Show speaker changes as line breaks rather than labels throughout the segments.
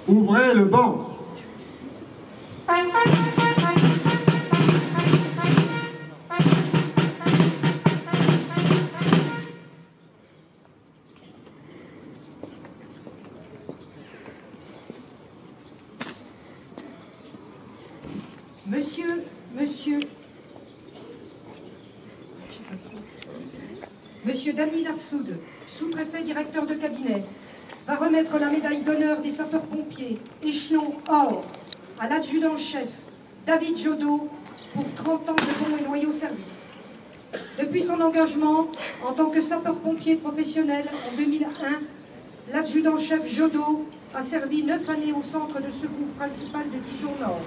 Ouvrez le banc.
Monsieur Danil Afsoud, sous-préfet directeur de cabinet, va remettre la médaille d'honneur des sapeurs-pompiers, échelon or, à l'adjudant-chef David Jodot pour 30 ans de bons et loyaux services. Depuis son engagement en tant que sapeur-pompier professionnel en 2001, l'adjudant-chef Jodot a servi 9 années au centre de secours principal de Dijon-Nord.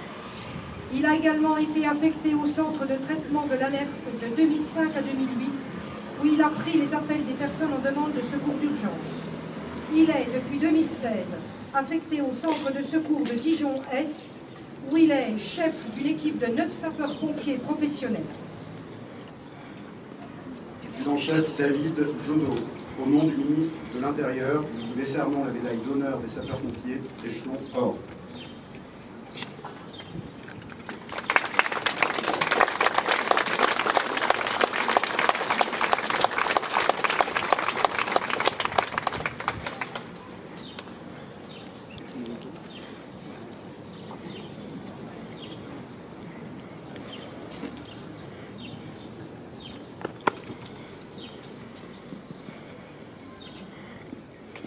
Il a également été affecté au centre de traitement de l'alerte de 2005 à 2008, où il a pris les appels des personnes en demande de secours d'urgence. Il est, depuis 2016, affecté au centre de secours de Dijon-Est, où il est chef d'une équipe de 9 sapeurs-pompiers professionnels.
Adjudant-chef David Jodot, au nom du ministre de l'Intérieur, nous vous décernons la médaille d'honneur des sapeurs-pompiers, échelon or.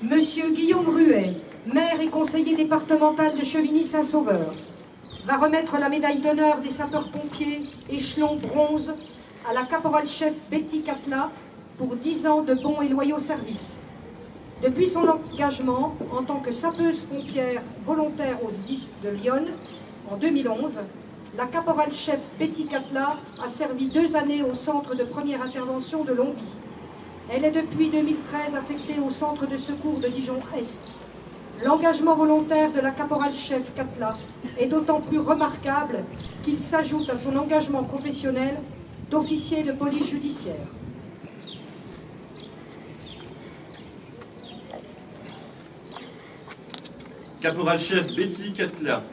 Monsieur Guillaume Ruet, maire et conseiller départemental de Chevigny-Saint-Sauveur, va remettre la médaille d'honneur des sapeurs-pompiers, échelon bronze, à la caporal-chef Betty Catla pour 10 ans de bons et loyaux services. Depuis son engagement en tant que sapeuse-pompière volontaire au SDIS de Lyon en 2011, la caporal-chef Betty Catla a servi 2 années au centre de première intervention de Longwy. Elle est depuis 2013 affectée au centre de secours de Dijon-Est. L'engagement volontaire de la caporal-chef Catla est d'autant plus remarquable qu'il s'ajoute à son engagement professionnel d'officier de police judiciaire.
Caporal-chef Betty Catla,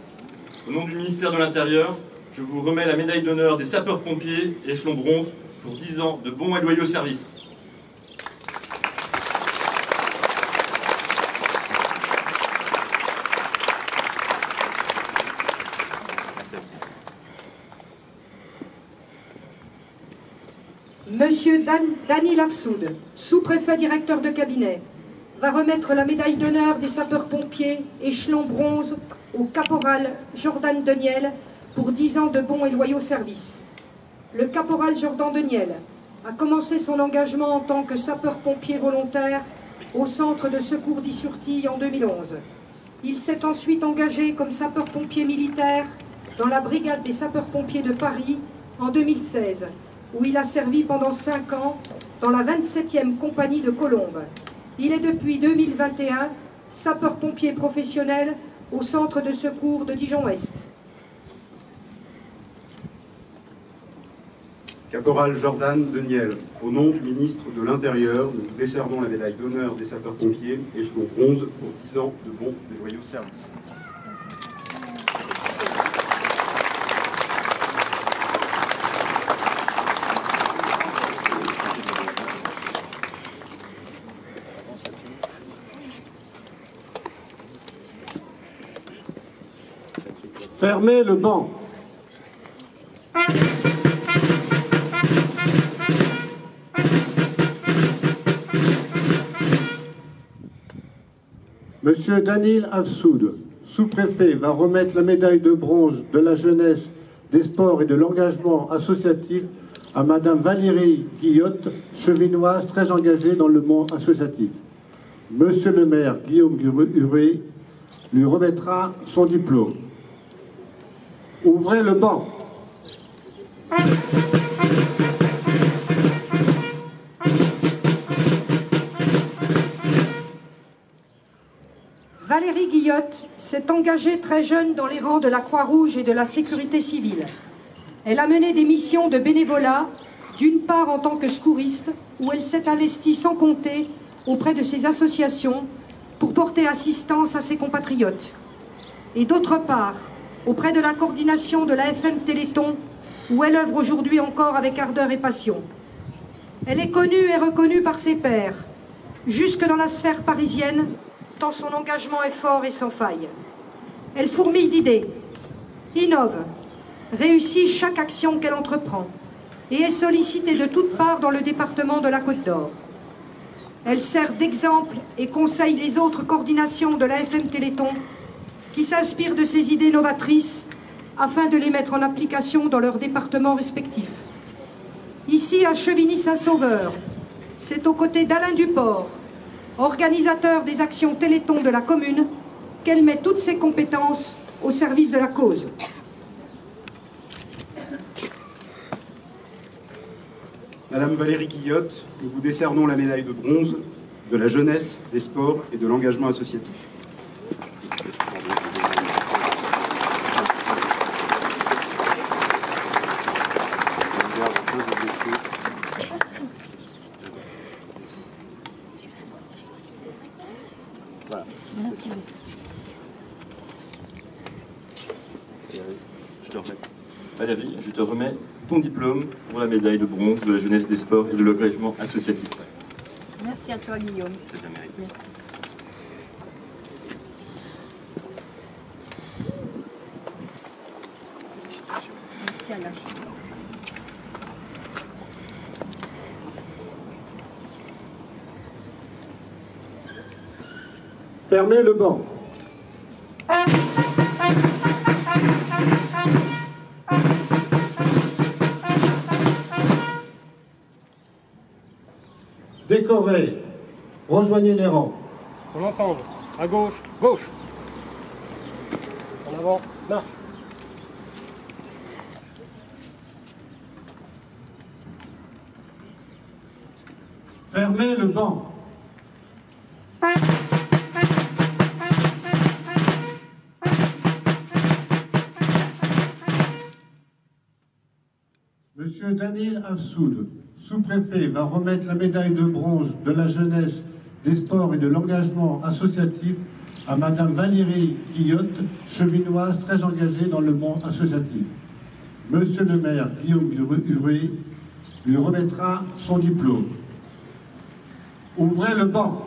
au nom du ministère de l'Intérieur, je vous remets la médaille d'honneur des sapeurs-pompiers, échelon bronze, pour 10 ans de bons et loyaux services.
Monsieur Danil Afsoud, sous-préfet directeur de cabinet, va remettre la médaille d'honneur des sapeurs-pompiers, échelon bronze, au caporal Jordan Deniel pour 10 ans de bons et loyaux services. Le caporal Jordan Deniel a commencé son engagement en tant que sapeur-pompier volontaire au centre de secours d'Issurtille en 2011. Il s'est ensuite engagé comme sapeur-pompier militaire dans la brigade des sapeurs-pompiers de Paris en 2016, où il a servi pendant 5 ans dans la 27e compagnie de Colombes. Il est depuis 2021 sapeur-pompier professionnel au centre de secours de Dijon-Est.
Caporal Jordan Deniel, au nom du ministre de l'Intérieur, nous vous décernons la médaille d'honneur des sapeurs-pompiers, échelon bronze, pour 10 ans de bons et loyaux services.
Fermez le banc. Monsieur Danil Afsoud, sous-préfet, va remettre la médaille de bronze de la jeunesse, des sports et de l'engagement associatif à Madame Valérie Guillotte, chevinoise très engagée dans le monde associatif. Monsieur le maire Guillaume Ruet lui remettra son diplôme. Ouvrez le banc.
Valérie Guillotte s'est engagée très jeune dans les rangs de la Croix-Rouge et de la sécurité civile. Elle a mené des missions de bénévolat, d'une part en tant que secouriste, où elle s'est investie sans compter auprès de ces associations, pour porter assistance à ses compatriotes. Et d'autre part, auprès de la coordination de la FM Téléthon, où elle œuvre aujourd'hui encore avec ardeur et passion. Elle est connue et reconnue par ses pairs, jusque dans la sphère parisienne, tant son engagement est fort et sans faille. Elle fourmille d'idées, innove, réussit chaque action qu'elle entreprend et est sollicitée de toutes parts dans le département de la Côte d'Or. Elle sert d'exemple et conseille les autres coordinations de la FM Téléthon qui s'inspirent de ses idées novatrices afin de les mettre en application dans leurs départements respectifs. Ici, à Chevigny-Saint-Sauveur, c'est aux côtés d'Alain Duport, organisateur des actions Téléthon de la commune, qu'elle met toutes ses compétences au service de la cause.
Madame Valérie Guillotte, nous vous décernons la médaille de bronze de la jeunesse, des sports et de l'engagement associatif. Voilà. Je te remets.
Valérie, je te remets ton diplôme pour la médaille de bronze de la jeunesse, des sports et de l'engagement associatif.
Merci à toi, Guillaume.
C'est bien mérité.
Merci. Merci, Alain.
Fermez le banc. Décoré, rejoignez les rangs.
Pour l'ensemble. À gauche, gauche. En avant, marche.
Fermez le banc. Monsieur Daniel Afsoud, sous-préfet, va remettre la médaille de bronze de la jeunesse, des sports et de l'engagement associatif à Madame Valérie Guillotte, chevinoise très engagée dans le monde associatif. Monsieur le maire Guillaume Huret lui remettra son diplôme. Ouvrez le banc.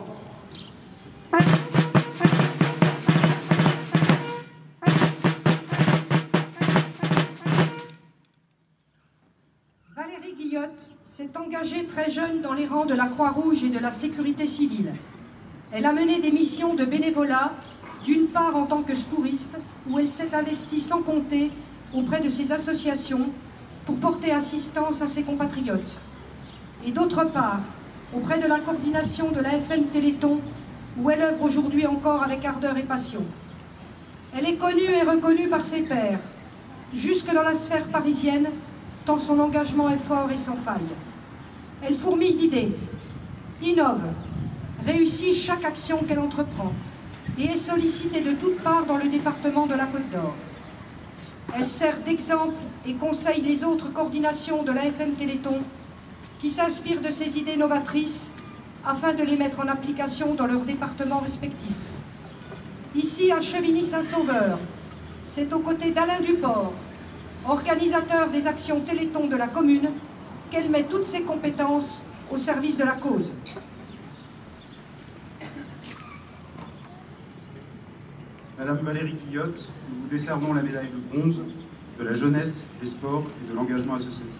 Valérie Guillotte s'est engagée très jeune dans les rangs de la Croix-Rouge et de la sécurité civile. Elle a mené des missions de bénévolat, d'une part en tant que secouriste, où elle s'est investie sans compter auprès de ses associations pour porter assistance à ses compatriotes. Et d'autre part, auprès de la coordination de la FM Téléthon, où elle œuvre aujourd'hui encore avec ardeur et passion. Elle est connue et reconnue par ses pairs, jusque dans la sphère parisienne, tant son engagement est fort et sans faille. Elle fourmille d'idées, innove, réussit chaque action qu'elle entreprend et est sollicitée de toutes parts dans le département de la Côte d'Or. Elle sert d'exemple et conseille les autres coordinations de la FM Téléthon qui s'inspirent de ses idées novatrices afin de les mettre en application dans leurs départements respectifs. Ici, à Chevigny-Saint-Sauveur, c'est aux côtés d'Alain Duport, organisateur des actions Téléthon de la commune, qu'elle met toutes ses compétences au service de la cause.
Madame Valérie Guillotte, nous vous décernons la médaille de bronze de la jeunesse, des sports et de l'engagement associatif.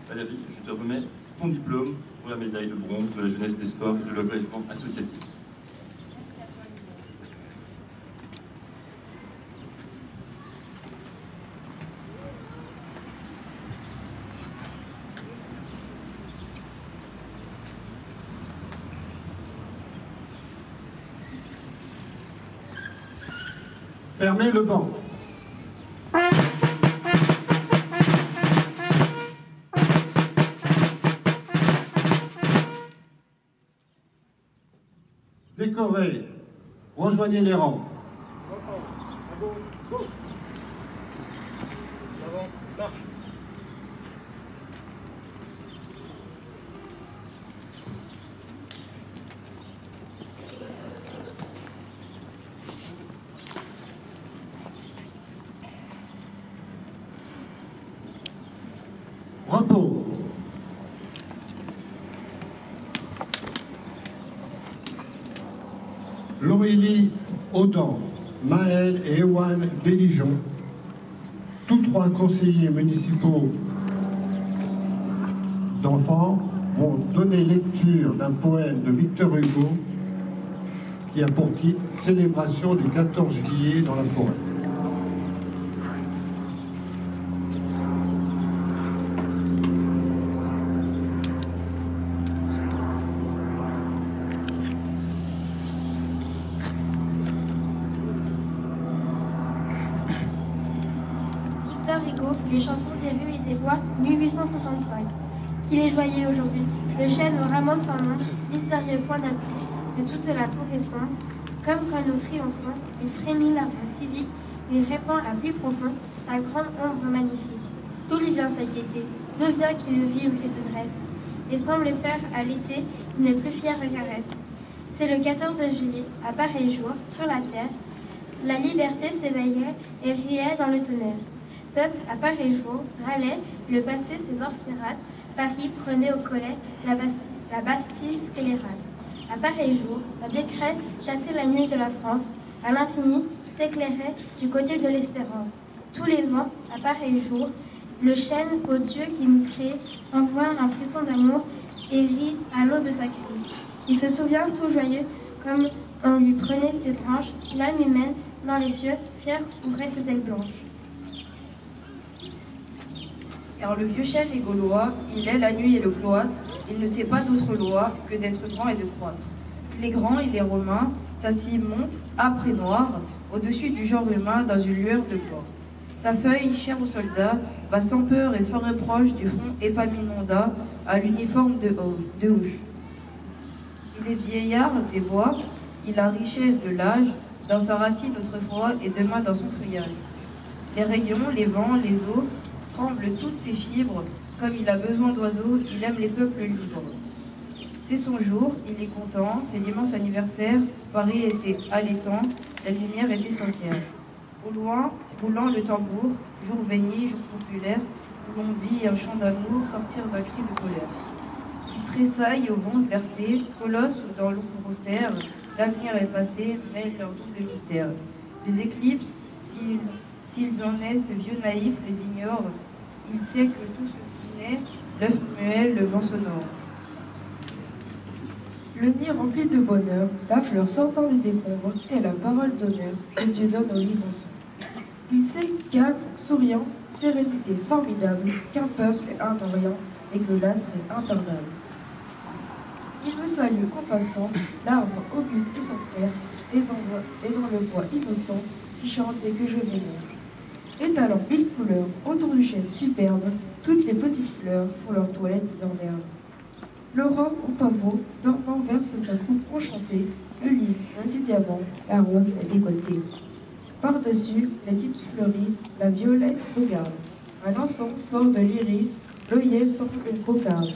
Valérie, je te remets ton diplôme pour la médaille de bronze de la jeunesse, des sports et de l'engagement associatif.
Fermez le banc. Décorés, rejoignez les rangs.
Ensemble. À gauche, gauche. Avant, marche.
Repos. Loélie Audan, Maël et Ewan Béligeon, tous trois conseillers municipaux d'enfants, vont donner lecture d'un poème de Victor Hugo qui a pour titre « Célébration du 14 juillet dans la forêt ».
Victor Hugo, Les chansons des rues et des bois, 1865. Qu'il est joyeux aujourd'hui, le chêne au rameau sans nom, mystérieux point d'appui de toute la forêt sombre. Comme quand nous triomphons, il frémit l'arbre civique, il répand à plus profond sa grande ombre magnifique. D'où lui vient sa gaieté, d'où vient qu'il vibre et se dresse, et semble faire à l'été une plus fière caresse. C'est le 14 juillet, à pareil jour, sur la terre, la liberté s'éveillait et riait dans le tonnerre. Peuple, à pareil jour, râlait, le passé se dortirate, Paris prenait au collet la Bastille scélérate. À pareil jour, un décret chassait la nuit de la France, à l'infini s'éclairait du côté de l'espérance. Tous les ans, à pareil jour, le chêne, ô Dieu qui nous crée, envoie un frisson d'amour et rit à l'aube sacrée. Il se souvient tout joyeux, comme on lui prenait ses branches, l'âme humaine, dans les cieux, fière, ouvrait ses ailes blanches.
Car le vieux chêne est gaulois, il est la nuit et le cloître, il ne sait pas d'autre loi que d'être grand et de croître. Il est grand, il est romain, sa cime monte, âpre et noire, au-dessus du genre humain dans une lueur de gloire. Sa feuille, chère aux soldats, va sans peur et sans reproche du front Épaminondas à l'uniforme de Houche. Il est vieillard des bois, il a richesse de l'âge, dans sa racine autrefois et demain dans son feuillage. Les rayons, les vents, les eaux, tremblent toutes ses fibres, comme il a besoin d'oiseaux, il aime les peuples libres. C'est son jour, il est content, c'est l'immense anniversaire, Paris était allaitant, la lumière est essentielle. Au loin, roulant le tambour, jour béni, jour populaire, où l'on vit un chant d'amour sortir d'un cri de colère. Il tressaille au vent versé, colosse ou dans l'ombre austère, l'avenir est passé, mais leur double mystère. Les éclipses, s'ils en est, ce vieux naïf les ignore, il sait que tout ce qui naît, l'œuf muet, le vent sonore.
Le nid rempli de bonheur, la fleur sortant des décombres et la parole d'honneur que Dieu donne au livre son. Il sait, calme, souriant, sérénité formidable, qu'un peuple est un Orient et que l'astre est impardable. Il me salue en passant, l'arbre auguste et centenaire, et dans le bois innocent qui chantait que je vénère. Étalant mille couleurs autour du chêne superbe, toutes les petites fleurs font leur toilette dans l'herbe. L'aurore au pavot, dormant verse sa coupe enchantée, le lys, ainsi diamant, la rose est décolletée. Par-dessus, les types fleuris, la violette regarde. Un encens sort de l'iris, l'œillet semble une cocarde.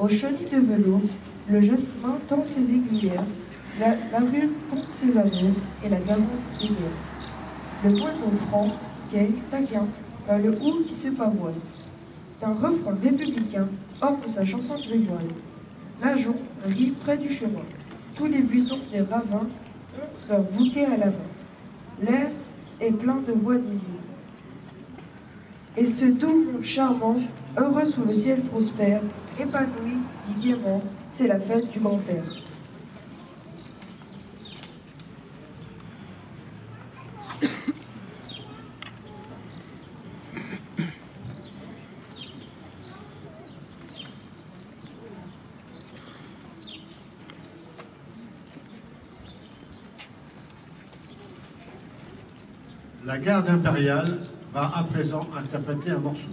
Au chenil de velours, le jasmin tend ses aiguillères, la rune compte ses amours et la gamance ses guerres. Le moineau franc, gai, taquin, par le hou qui se pavoise. D'un refrain républicain, orne sa chanson grévoise. L'ajon rit près du chemin. Tous les buissons des ravins ont leur bouquet à la main. L'air est plein de voix divines. Et ce doux monde charmant, heureux sous le ciel prospère, épanoui, dit gaiement, c'est la fête du grand-père.
La garde impériale va à présent interpréter un morceau.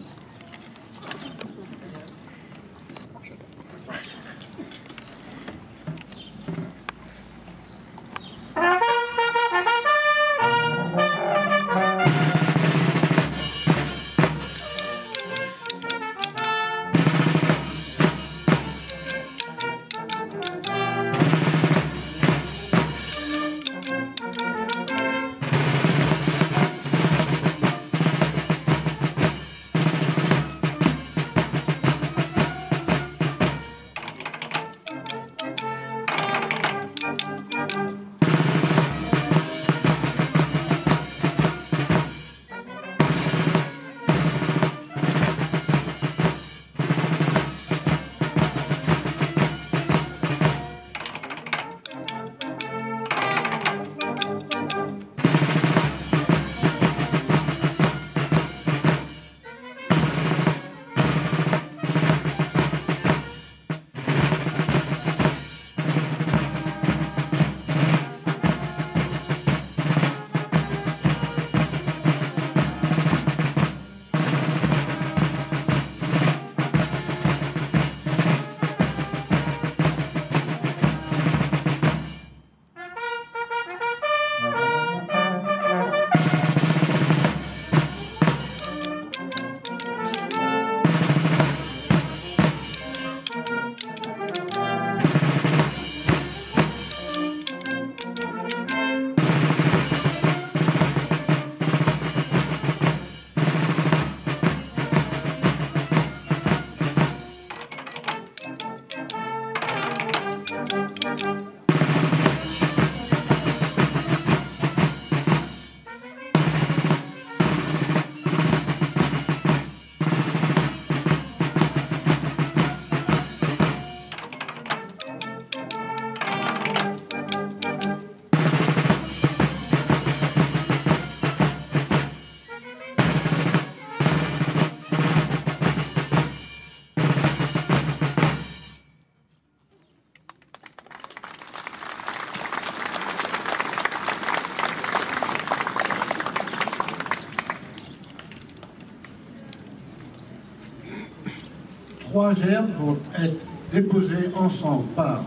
trois gerbes vont être déposées ensemble par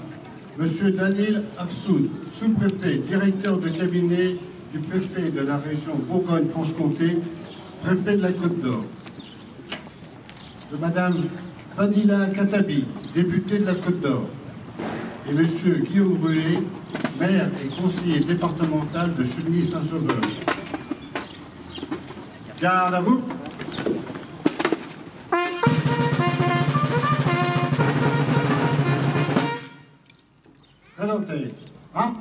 Monsieur Daniel Afsoud, sous-préfet, directeur de cabinet du préfet de la région Bourgogne-Franche-Comté, préfet de la Côte d'Or. De Madame Fadila Katabi, députée de la Côte d'Or. Et Monsieur Guillaume Brûlé, maire et conseiller départemental de Chevigny-Saint-Sauveur. Garde à vous. Présentez. Hein?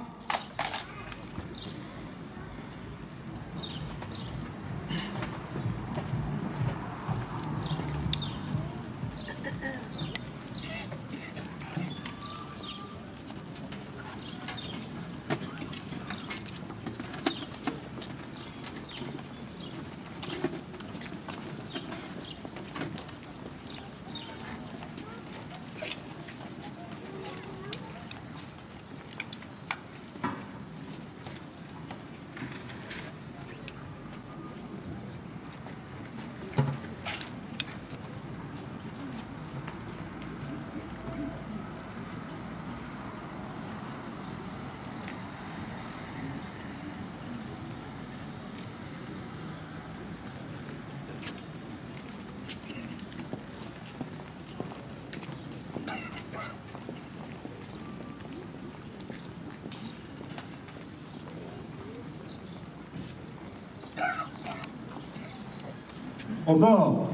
Au bord.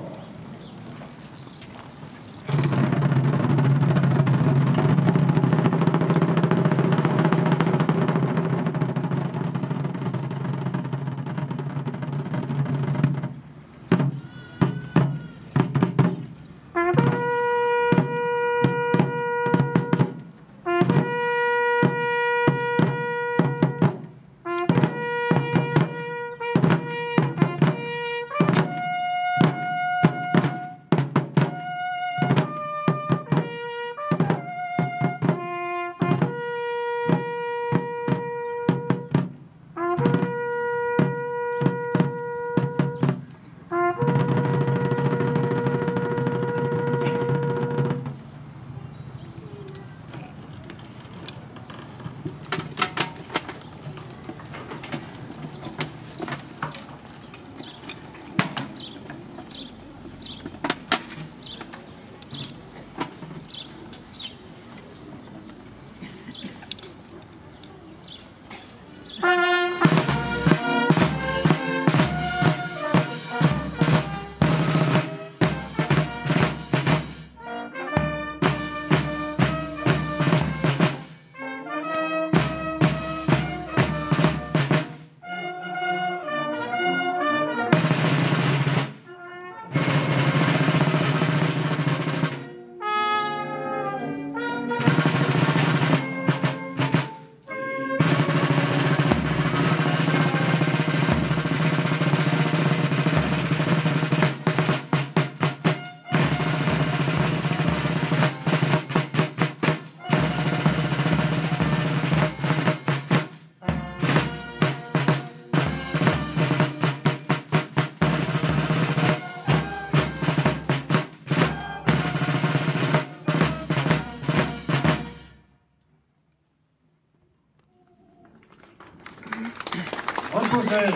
Reposez.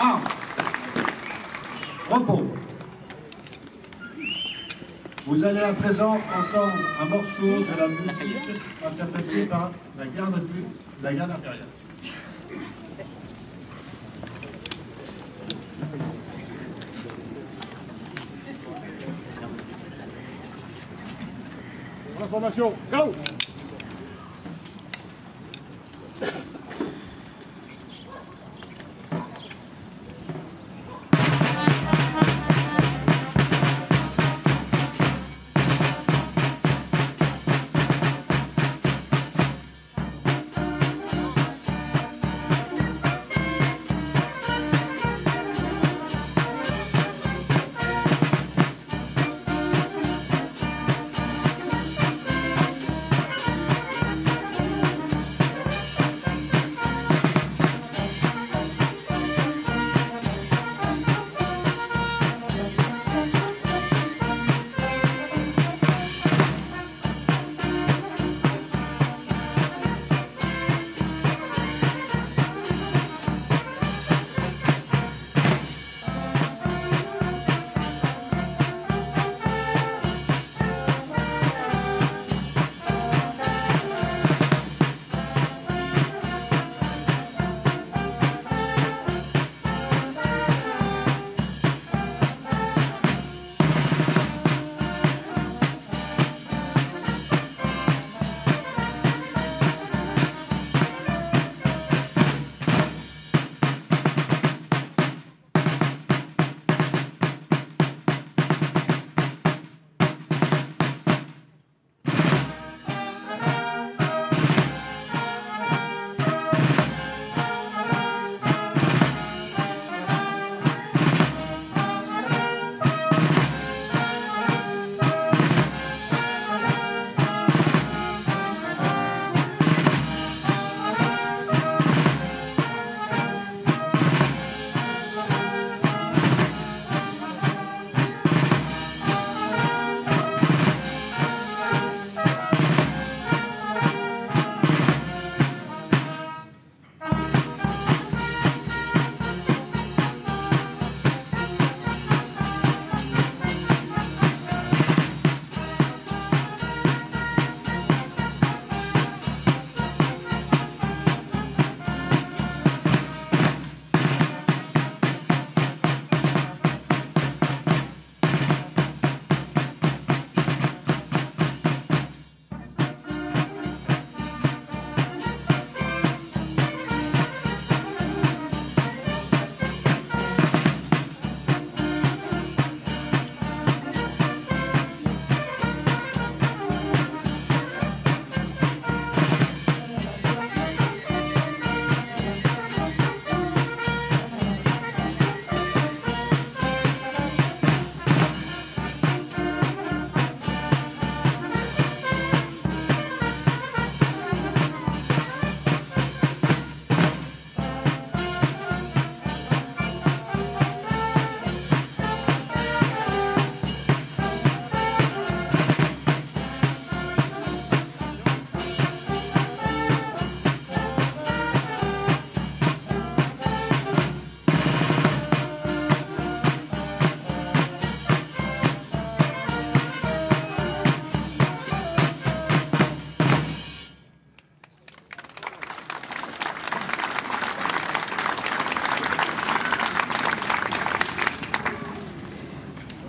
1. Repos. Vous allez à présent entendre un morceau de la musique interprétée par la garde impériale.
Formation, go!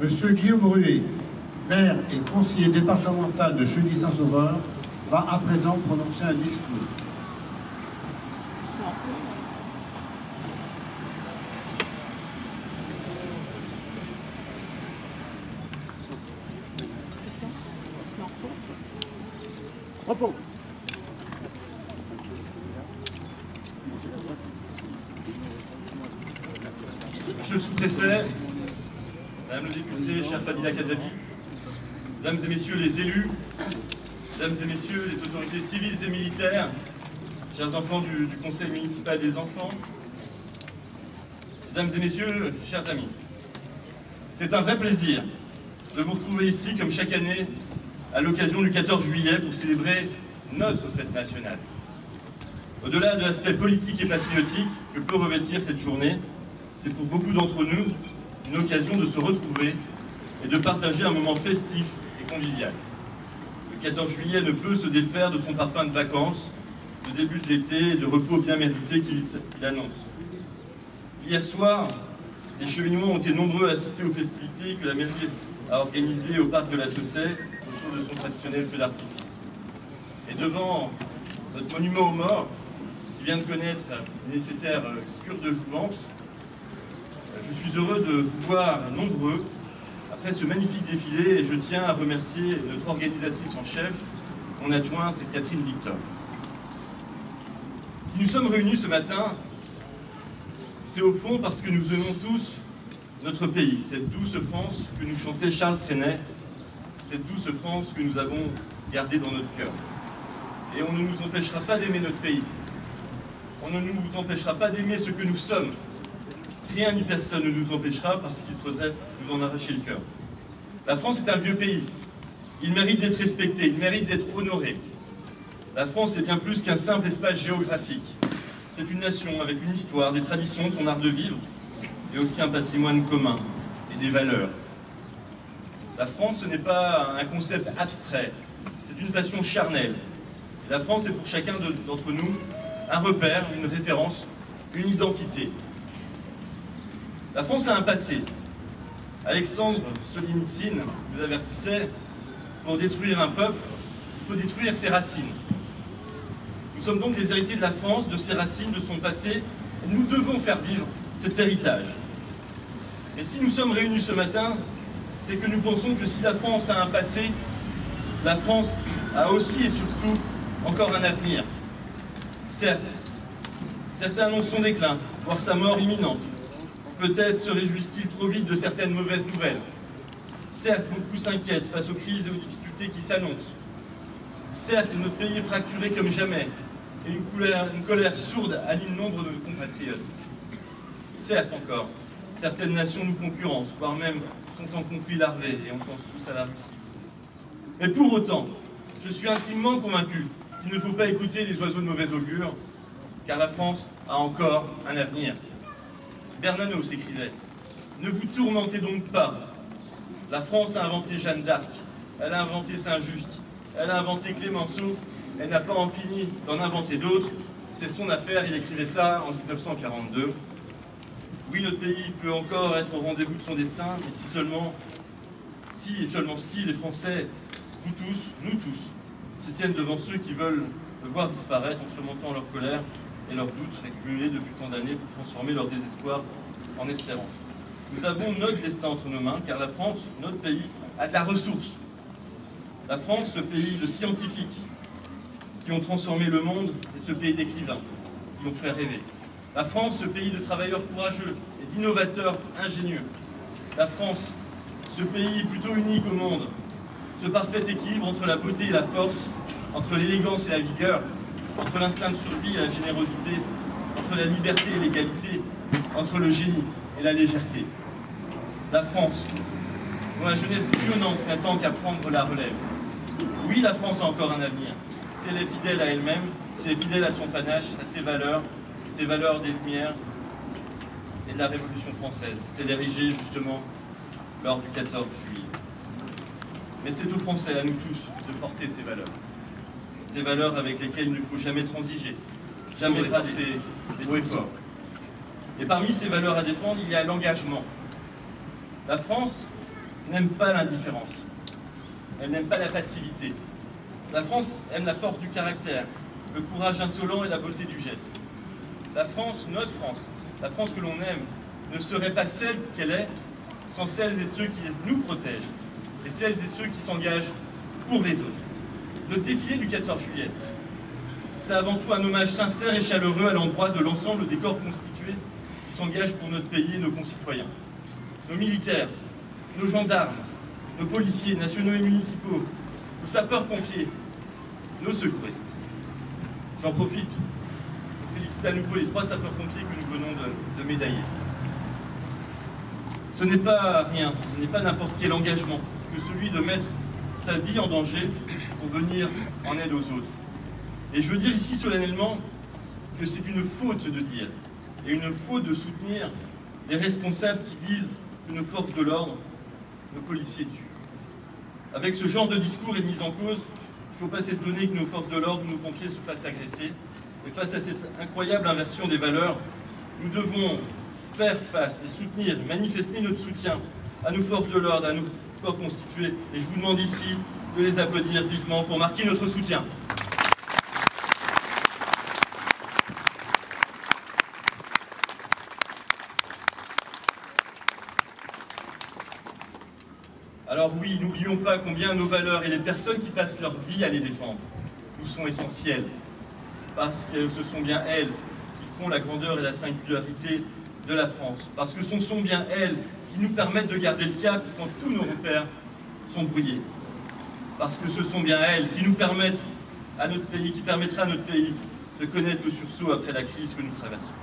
Monsieur Guillaume Ruet, maire et conseiller départemental de Chauny-Saint-Sauveur, va à présent prononcer un discours.
Repos.
Monsieur le sous-préfet, Madame le député, chère Fadila Kadabi, Mesdames et Messieurs les élus, Mesdames et Messieurs les autorités civiles et militaires, chers enfants du Conseil municipal des enfants, Mesdames et Messieurs, chers amis, c'est un vrai plaisir de vous retrouver ici, comme chaque année, à l'occasion du 14 juillet, pour célébrer notre fête nationale. Au-delà de l'aspect politique et patriotique que peut revêtir cette journée, c'est pour beaucoup d'entre nous une occasion de se retrouver et de partager un moment festif et convivial. Le 14 juillet ne peut se défaire de son parfum de vacances, de début de l'été et de repos bien mérité qu'il annonce. Hier soir, les Chevignois ont été nombreux à assister aux festivités que la mairie a organisées au parc de la Saussay autour de son traditionnel feu d'artifice. Et devant notre monument aux morts, qui vient de connaître une nécessaire cure de jouvence, je suis heureux de vous voir nombreux après ce magnifique défilé et je tiens à remercier notre organisatrice en chef, mon adjointe Catherine Victor. Si nous sommes réunis ce matin, c'est au fond parce que nous aimons tous notre pays, cette douce France que nous chantait Charles Trenet, cette douce France que nous avons gardée dans notre cœur. Et on ne nous empêchera pas d'aimer notre pays. On ne nous empêchera pas d'aimer ce que nous sommes. Rien ni personne ne nous empêchera parce qu'il faudrait nous en arracher le cœur. La France est un vieux pays. Il mérite d'être respecté, il mérite d'être honoré. La France est bien plus qu'un simple espace géographique. C'est une nation avec une histoire, des traditions, son art de vivre, et aussi un patrimoine commun et des valeurs. La France, ce n'est pas un concept abstrait, c'est une passion charnelle. La France est pour chacun d'entre nous un repère, une référence, une identité. La France a un passé. Alexandre Solzhenitsyn nous avertissait, pour détruire un peuple, il faut détruire ses racines. Nous sommes donc des héritiers de la France, de ses racines, de son passé, et nous devons faire vivre cet héritage. Et si nous sommes réunis ce matin, c'est que nous pensons que si la France a un passé, la France a aussi et surtout encore un avenir. Certes, certains annoncent son déclin, voire sa mort imminente. Peut-être se réjouissent-ils trop vite de certaines mauvaises nouvelles. Certes, beaucoup s'inquiètent face aux crises et aux difficultés qui s'annoncent. Certes, notre pays est fracturé comme jamais, et une colère sourde anime nombre de nos compatriotes. Certes encore, certaines nations nous concurrencent, voire même sont en conflit larvé, et on pense tous à la Russie. Mais pour autant, je suis intimement convaincu qu'il ne faut pas écouter les oiseaux de mauvais augure, car la France a encore un avenir. Bernanos écrivait « Ne vous tourmentez donc pas. La France a inventé Jeanne d'Arc, elle a inventé Saint-Just, elle a inventé Clémenceau, elle n'a pas en fini d'en inventer d'autres. C'est son affaire, il écrivait ça en 1942. Oui, notre pays peut encore être au rendez-vous de son destin, mais si et seulement si les Français, vous tous, nous tous, se tiennent devant ceux qui veulent le voir disparaître en surmontant leur colère et leurs doutes accumulés depuis tant d'années pour transformer leur désespoir en espérance. Nous avons notre destin entre nos mains, car la France, notre pays, a de la ressource. La France, ce pays de scientifiques qui ont transformé le monde, et ce pays d'écrivains qui ont fait rêver. La France, ce pays de travailleurs courageux et d'innovateurs ingénieux. La France, ce pays plutôt unique au monde, ce parfait équilibre entre la beauté et la force, entre l'élégance et la vigueur, entre l'instinct de survie et la générosité, entre la liberté et l'égalité, entre le génie et la légèreté. La France, dont la jeunesse bouillonnante n'attend qu'à prendre la relève. Oui, la France a encore un avenir. Si elle est fidèle à elle-même, si elle est fidèle à son panache, à ses valeurs des Lumières et de la Révolution française. C'est l'ériger justement lors du 14 juillet. Mais c'est aux Français, à nous tous, de porter ces valeurs. Ces valeurs avec lesquelles il ne faut jamais transiger, jamais brader des mots forts. Et parmi ces valeurs à défendre, il y a l'engagement. La France, n'aime pas l'indifférence. Elle n'aime pas la passivité. La France aime la force du caractère, le courage insolent et la beauté du geste. La France, notre France, la France que l'on aime, ne serait pas celle qu'elle est sans celles et ceux qui nous protègent et celles et ceux qui s'engagent pour les autres. Le défilé du 14 juillet, c'est avant tout un hommage sincère et chaleureux à l'endroit de l'ensemble des corps constitués qui s'engagent pour notre pays et nos concitoyens. Nos militaires, nos gendarmes, nos policiers nationaux et municipaux, nos sapeurs-pompiers, nos secouristes. J'en profite pour féliciter à nouveau les 3 sapeurs-pompiers que nous venons de médailler. Ce n'est pas rien, ce n'est pas n'importe quel engagement que celui de mettre sa vie en danger pour venir en aide aux autres. Et je veux dire ici solennellement que c'est une faute de dire et une faute de soutenir les responsables qui disent que nos forces de l'ordre, nos policiers tuent. Avec ce genre de discours et de mise en cause, il ne faut pas s'étonner que nos forces de l'ordre, nos pompiers se fassent agresser. Et face à cette incroyable inversion des valeurs, nous devons faire face et soutenir, manifester notre soutien à nos forces de l'ordre, à nos corps constitués. Et je vous demande ici de les applaudir vivement pour marquer notre soutien. Alors oui, n'oublions pas combien nos valeurs et les personnes qui passent leur vie à les défendre nous sont essentielles, parce que ce sont bien elles qui font la grandeur et la singularité de la France, parce que ce sont bien elles qui nous permettent de garder le cap quand tous nos repères sont brouillés, parce que ce sont bien elles qui nous permettent à notre pays, qui permettra à notre pays de connaître le sursaut après la crise que nous traversons.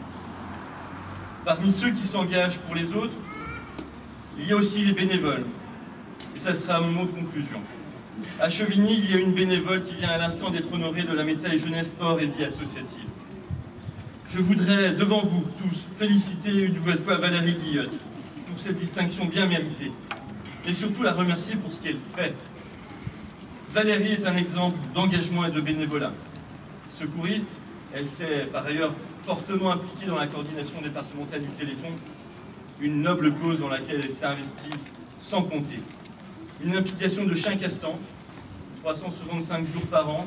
Parmi ceux qui s'engagent pour les autres, il y a aussi les bénévoles. Et ça sera un moment de conclusion. À Chevigny, il y a une bénévole qui vient à l'instant d'être honorée de la médaille jeunesse, sport et vie associative. Je voudrais, devant vous tous, féliciter une nouvelle fois Valérie Guillotte pour cette distinction bien méritée, et surtout la remercier pour ce qu'elle fait. Valérie est un exemple d'engagement et de bénévolat. Secouriste, elle s'est par ailleurs fortement impliquée dans la coordination départementale du Téléthon, une noble cause dans laquelle elle s'est investie sans compter. Une implication de chaque instant, 365 jours par an,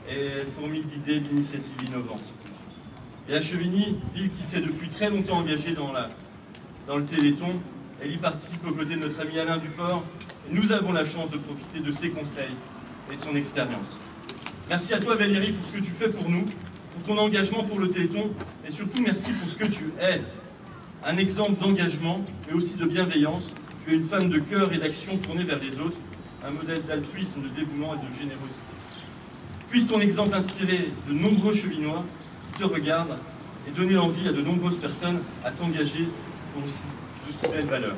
et fourmille d'idées, d'initiatives innovantes. Et à Chevigny, ville qui s'est depuis très longtemps engagée dans le Téléthon, elle y participe aux côtés de notre ami Alain Duport, et nous avons la chance de profiter de ses conseils et de son expérience. Merci à toi Valérie pour ce que tu fais pour nous, pour ton engagement pour le Téléthon, et surtout merci pour ce que tu es. Un exemple d'engagement, mais aussi de bienveillance. Tu es une femme de cœur et d'action tournée vers les autres, un modèle d'altruisme, de dévouement et de générosité. Puisse ton exemple inspirer de nombreux Chevinois qui te regardent et donner l'envie à de nombreuses personnes à t'engager pour aussi belles valeurs.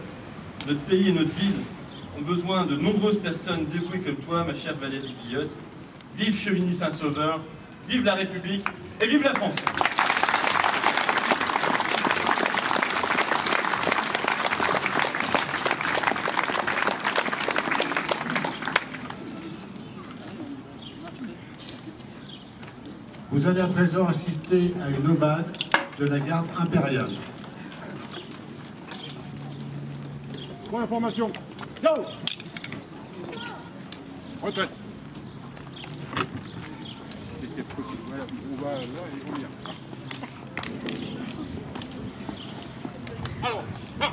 Notre pays et notre ville ont besoin de nombreuses personnes dévouées comme toi, ma chère Valérie Guillotte. Vive Chevigny-Saint-Sauveur, vive la République et vive la France!
Vous allez à présent assister à une obade de la garde impériale.
Pour l'information. Ciao. Retraite. C'était possible. Voilà, on va là et on vient. Alors, là.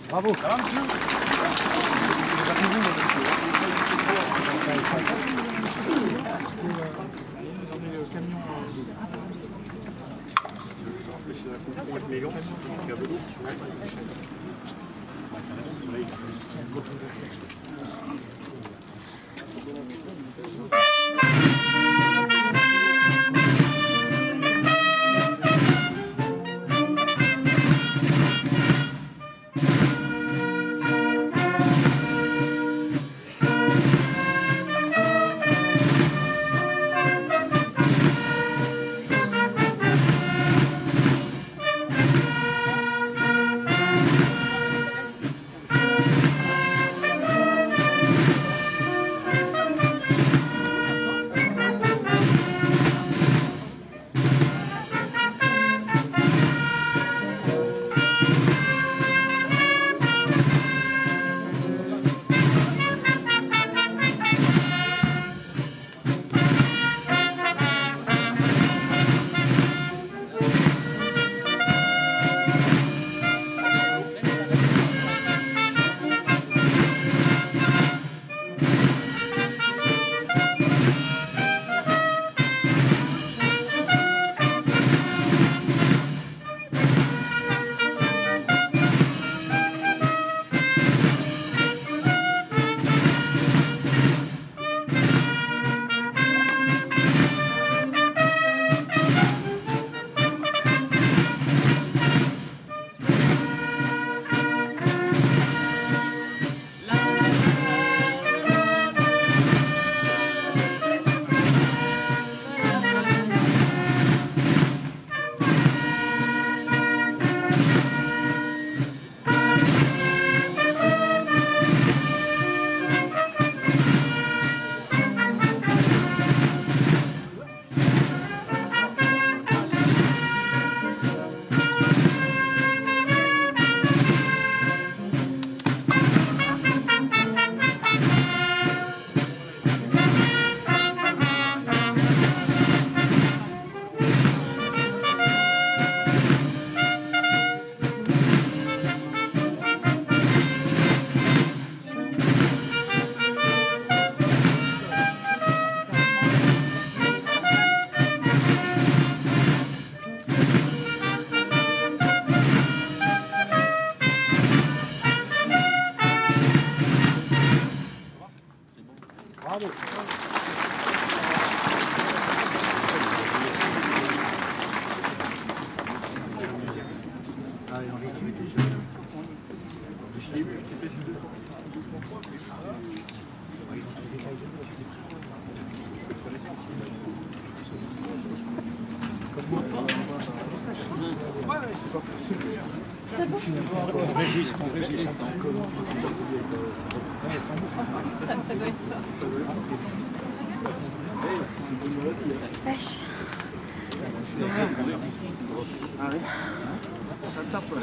Bravo. Ça va, monsieur?
C'est bon.
On registre.
Ça doit être ça.
Vache.
Ah oui. Ça tape.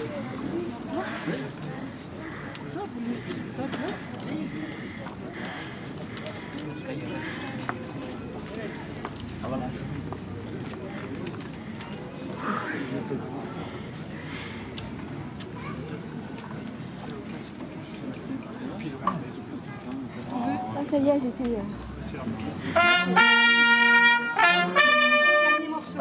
Ah, ça y est, j'étais...
Dernier morceau.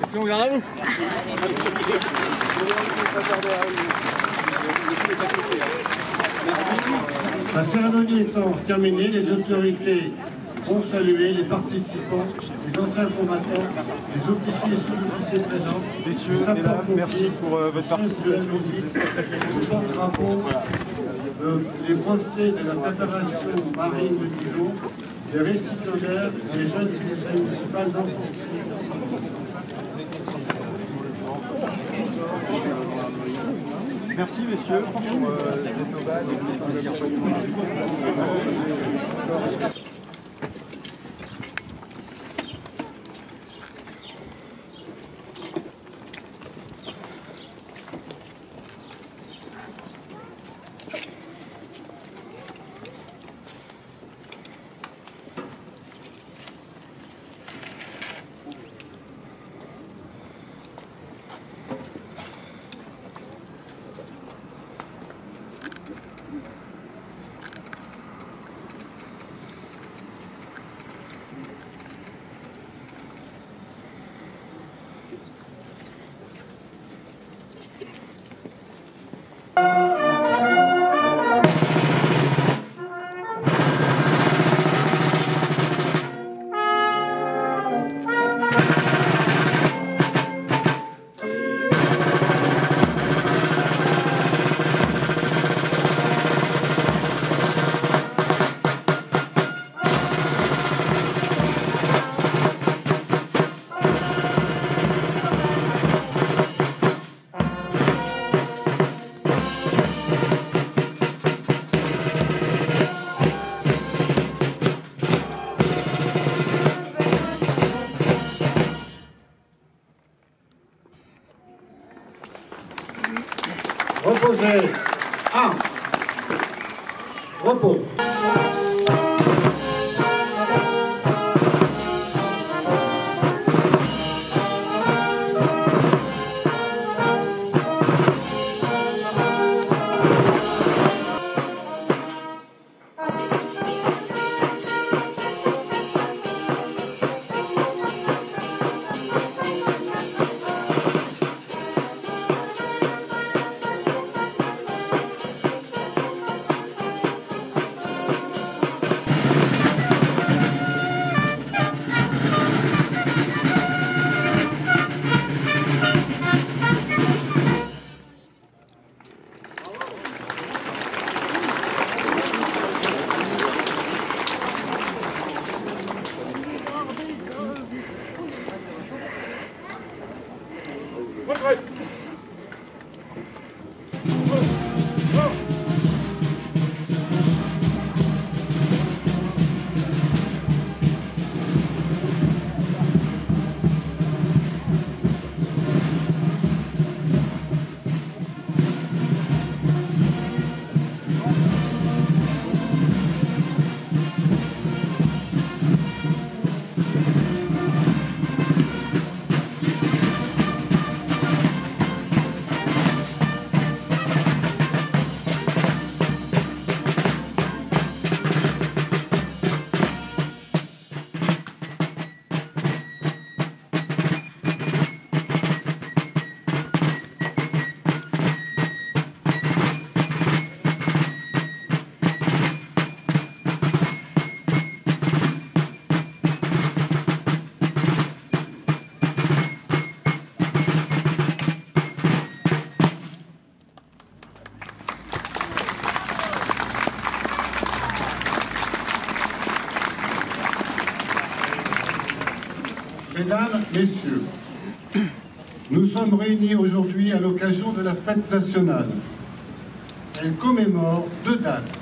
Attention, vers à vous.
La cérémonie étant terminée, les autorités vont saluer les participants, les anciens combattants, les officiers et sous-officiers présents.
Messieurs, mesdames, merci pour votre participation.
Le porte-drapeau, les brevetés de la préparation marine de Dijon, les récipiendaires et les jeunes du conseil municipal d'enfants.
Merci messieurs pour cette ovale.
Reposez. Repos. messieurs, nous sommes réunis aujourd'hui à l'occasion de la fête nationale. Elle commémore deux dates.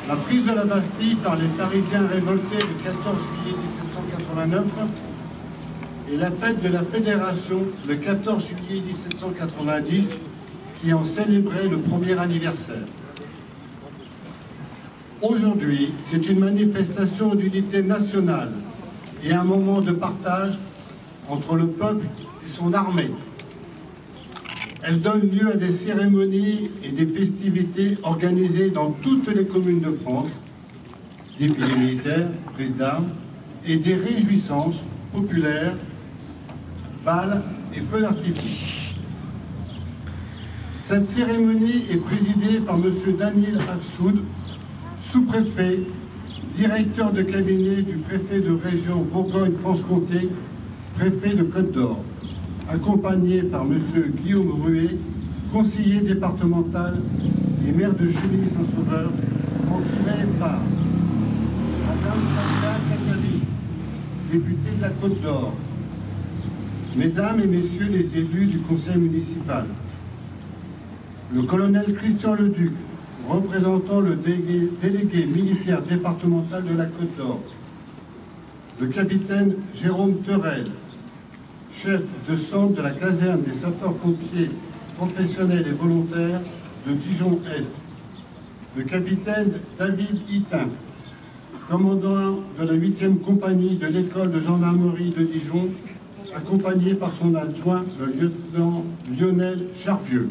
La prise de la Bastille par les Parisiens révoltés le 14 juillet 1789 et la fête de la Fédération le 14 juillet 1790 qui en célébrait le premier anniversaire. Aujourd'hui, c'est une manifestation d'unité nationale et un moment de partage entre le peuple et son armée. Elle donne lieu à des cérémonies et des festivités organisées dans toutes les communes de France, défilés militaires, prises d'armes et des réjouissances populaires, balles et feux d'artifice. Cette cérémonie est présidée par M. Daniel Afsoud, sous-préfet, directeur de cabinet du préfet de région Bourgogne-Franche-Comté, préfet de Côte-d'Or, accompagné par M. Guillaume Ruet, conseiller départemental et maire de Chevigny-Saint-Sauveur, entouré par Mme Fabien Katabi, députée de la Côte-d'Or, Mesdames et Messieurs les élus du conseil municipal, le colonel Christian Leduc, représentant le délégué militaire départemental de la Côte-d'Or, le capitaine Jérôme Terrel, chef de centre de la caserne des sapeurs-pompiers professionnels et volontaires de Dijon-Est, le capitaine David Hitin, commandant de la 8e compagnie de l'école de gendarmerie de Dijon, accompagné par son adjoint, le lieutenant Lionel Charvieux,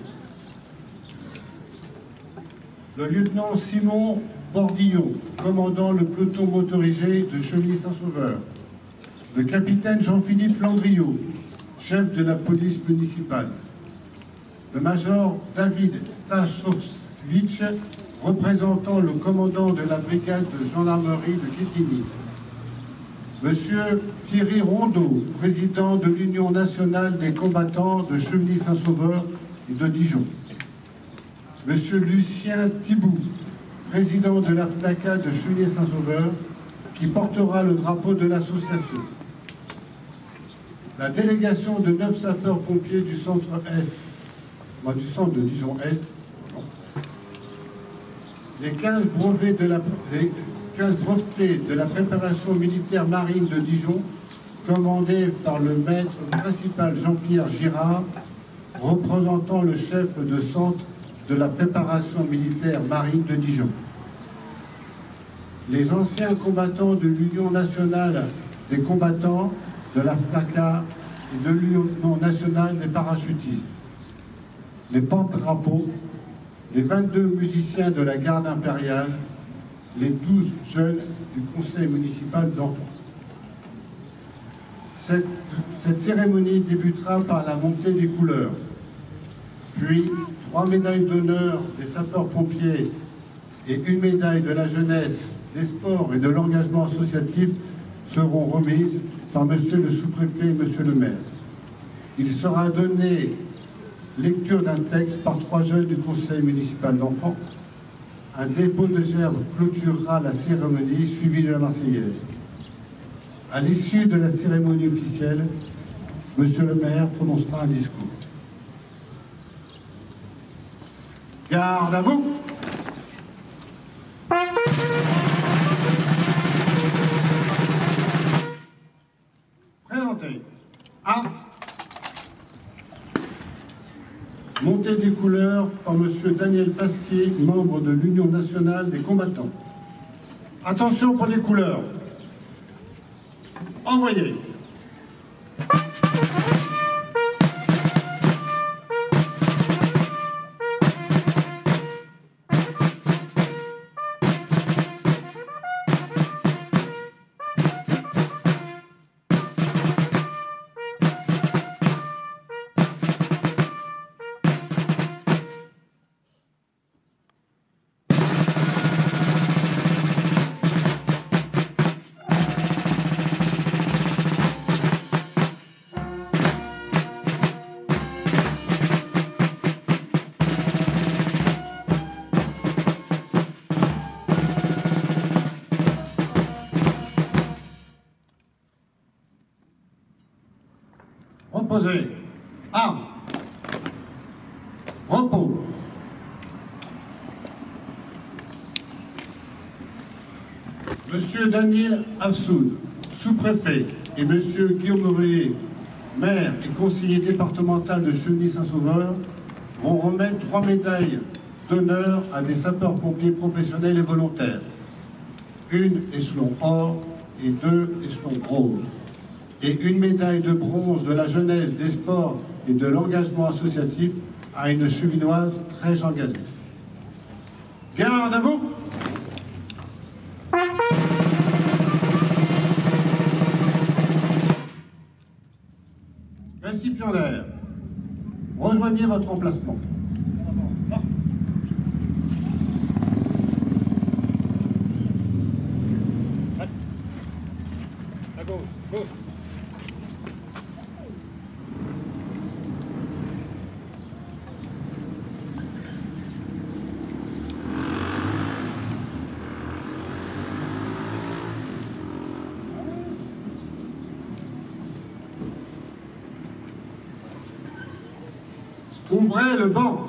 le lieutenant Simon Bordillon, commandant le peloton motorisé de Chevigny-Saint-Sauveur, le capitaine Jean-Philippe Landriot, chef de la police municipale, le major David Stachowicz, représentant le commandant de la brigade de gendarmerie de Quetigny, Monsieur Thierry Rondeau, président de l'Union nationale des combattants de Chevigny-Saint-Sauveur et de Dijon, Monsieur Lucien Thibout, président de la FNACA de Chevigny-Saint-Sauveur, qui portera le drapeau de l'association. La délégation de 9 sapeurs-pompiers du centre-Est, du centre de Dijon-Est, les 15 brevetés de la préparation militaire marine de Dijon, commandés par le maître principal Jean-Pierre Girard, représentant le chef de centre de la préparation militaire marine de Dijon. Les anciens combattants de l'Union nationale des combattants, de la FNACA et de l'Union nationale des parachutistes. Les porte-drapeaux, les 22 musiciens de la garde impériale, les 12 jeunes du conseil municipal d'enfants. Cette cérémonie débutera par la montée des couleurs, puis 3 médailles d'honneur des sapeurs-pompiers et une médaille de la jeunesse, des sports et de l'engagement associatif seront remises par Monsieur le sous-préfet et Monsieur le maire. Il sera donné lecture d'un texte par 3 jeunes du conseil municipal d'enfants. Un dépôt de gerbes clôturera la cérémonie suivie de la Marseillaise. À l'issue de la cérémonie officielle, Monsieur le maire prononcera un discours. Garde à vous! Présentez. A. Montée des couleurs par Monsieur Daniel Pasquier, membre de l'Union nationale des combattants. Attention pour les couleurs. Envoyez. Disposez. Armes. Repos. Monsieur Daniel Afsoud, sous-préfet, et Monsieur Guillaume Ruet, maire et conseiller départemental de Chevigny-Saint-Sauveur, vont remettre 3 médailles d'honneur à des sapeurs-pompiers professionnels et volontaires. Une échelon or et 2 échelons bronze. Et une médaille de bronze de la jeunesse, des sports et de l'engagement associatif à une chevinoise très engagée. Garde à vous! Récipiendaire, rejoignez votre emplacement.
À gauche, gauche.
Ouvrez le banc.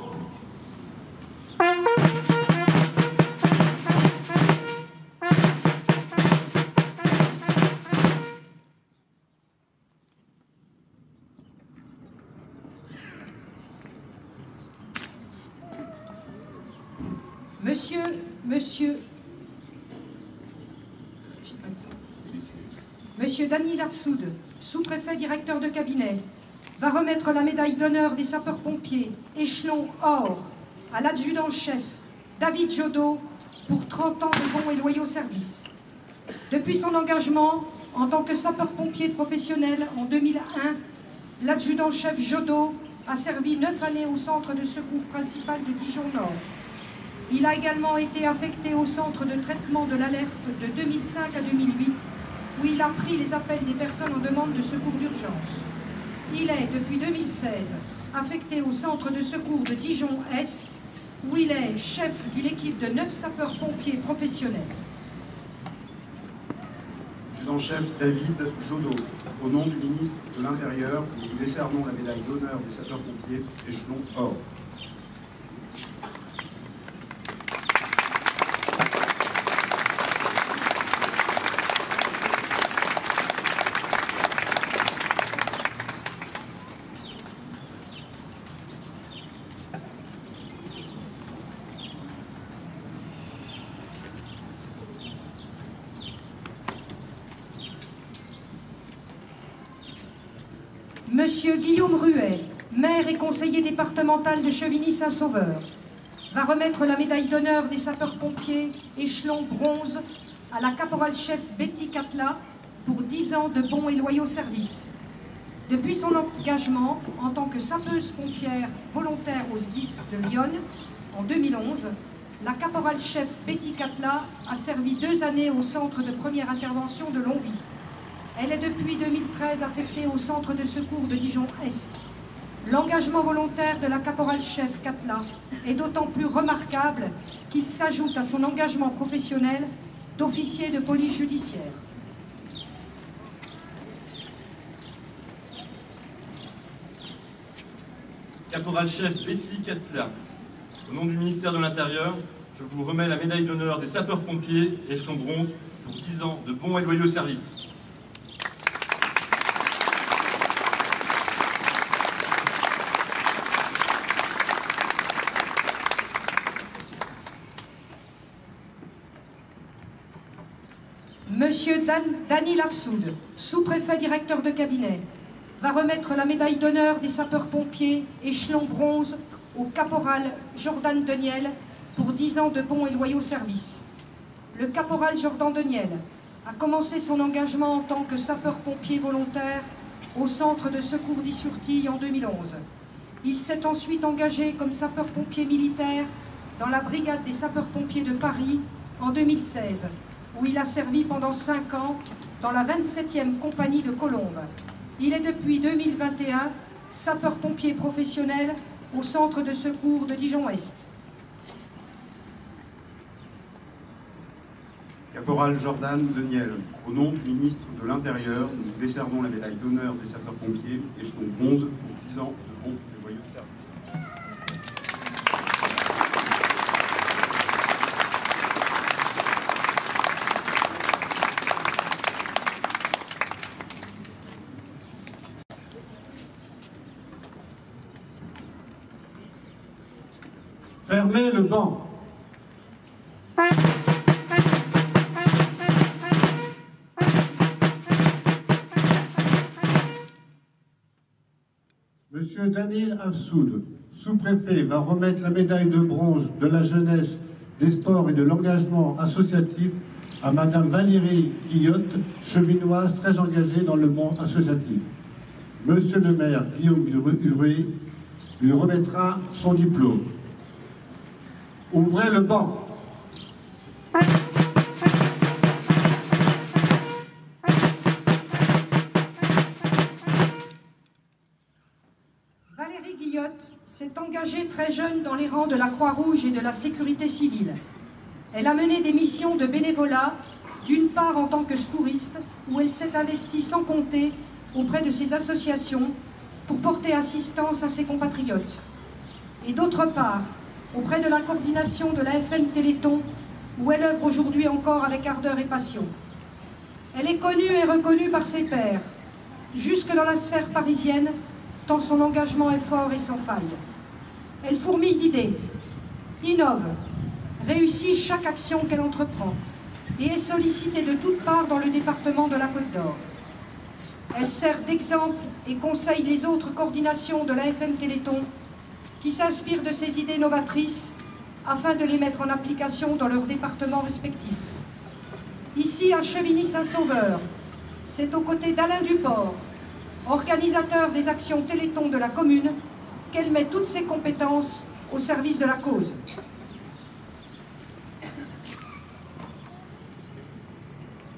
Monsieur Daniel Afsoud, sous-préfet directeur de cabinet, va remettre la médaille d'honneur des sapeurs-pompiers, échelon or, à l'adjudant-chef David Jodot pour 30 ans de bons et loyaux services. Depuis son engagement en tant que sapeur-pompier professionnel en 2001, l'adjudant-chef Jodot a servi 9 années au centre de secours principal de Dijon-Nord. Il a également été affecté au centre de traitement de l'alerte de 2005 à 2008, où il a pris les appels des personnes en demande de secours d'urgence. Il est, depuis 2016, affecté au centre de secours de Dijon-Est, où il est chef d'une équipe de 9 sapeurs-pompiers professionnels.
Adjudant-chef David Jodot, au nom du ministre de l'Intérieur, nous vous décernons la médaille d'honneur des sapeurs-pompiers, échelon or.
Monsieur Guillaume Ruet, maire et conseiller départemental de Chevigny-Saint-Sauveur, va remettre la médaille d'honneur des sapeurs-pompiers, échelon bronze, à la caporal-chef Betty Catla pour 10 ans de bons et loyaux services. Depuis son engagement en tant que sapeuse-pompière volontaire au SDIS de Lyon en 2011, la caporal-chef Betty Catla a servi 2 années au centre de première intervention de Longwy. Elle est depuis 2013 affectée au centre de secours de Dijon-Est. L'engagement volontaire de la caporal-chef Catla est d'autant plus remarquable qu'il s'ajoute à son engagement professionnel d'officier de police judiciaire.
Caporal-chef Betty Catla, au nom du ministère de l'Intérieur, je vous remets la médaille d'honneur des sapeurs-pompiers, échelon bronze, pour 10 ans de bons et loyaux services.
Monsieur Daniel Afsoud, sous-préfet directeur de cabinet, va remettre la médaille d'honneur des sapeurs-pompiers, échelon bronze, au caporal Jordan Deniel pour 10 ans de bons et loyaux services. Le caporal Jordan Deniel a commencé son engagement en tant que sapeur-pompier volontaire au centre de secours d'Issurtille en 2011. Il s'est ensuite engagé comme sapeur-pompier militaire dans la brigade des sapeurs-pompiers de Paris en 2016, où il a servi pendant 5 ans dans la 27e compagnie de Colombes. Il est depuis 2021 sapeur-pompier professionnel au centre de secours de Dijon-Est.
Caporal Jordan Deniel, au nom du ministre de l'Intérieur, nous vous décernons la médaille d'honneur des sapeurs-pompiers, échelon bronze, pour 10 ans de bons et loyaux services.
Fermez le banc. Monsieur Danil Afsoud, sous-préfet, va remettre la médaille de bronze de la jeunesse, des sports et de l'engagement associatif à Madame Valérie Guillotte, chevinoise très engagée dans le monde associatif. Monsieur le maire Guillaume Huret lui remettra son diplôme. Ouvrez le banc.
Valérie Guillotte s'est engagée très jeune dans les rangs de la Croix-Rouge et de la sécurité civile. Elle a mené des missions de bénévolat, d'une part en tant que secouriste, où elle s'est investie sans compter auprès de ses associations pour porter assistance à ses compatriotes. Et d'autre part, auprès de la coordination de la FM Téléthon, où elle œuvre aujourd'hui encore avec ardeur et passion. Elle est connue et reconnue par ses pairs, jusque dans la sphère parisienne, tant son engagement est fort et sans faille. Elle fourmille d'idées, innove, réussit chaque action qu'elle entreprend et est sollicitée de toutes parts dans le département de la Côte d'Or. Elle sert d'exemple et conseille les autres coordinations de la FM Téléthon qui s'inspirent de ses idées novatrices afin de les mettre en application dans leurs départements respectifs. Ici, à Chevigny-Saint-Sauveur, c'est aux côtés d'Alain Duport, organisateur des actions Téléthon de la commune, qu'elle met toutes ses compétences au service de la cause.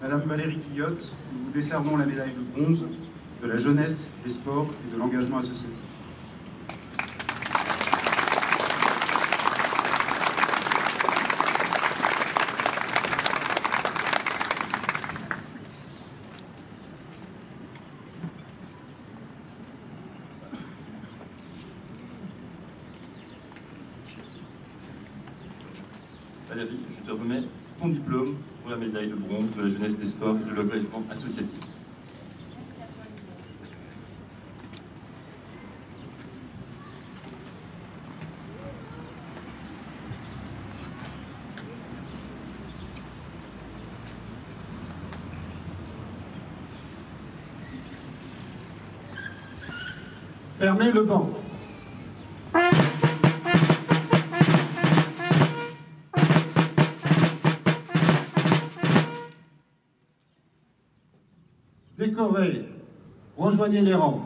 Madame Valérie Guillotte, nous vous décernons la médaille de bronze de la jeunesse, des sports et de l'engagement associatif.
Valérie, je te remets ton diplôme pour la médaille de bronze de la jeunesse, des sports et de l'engagement associatif.
Fermez le banc. Décoré, rejoignez les rangs.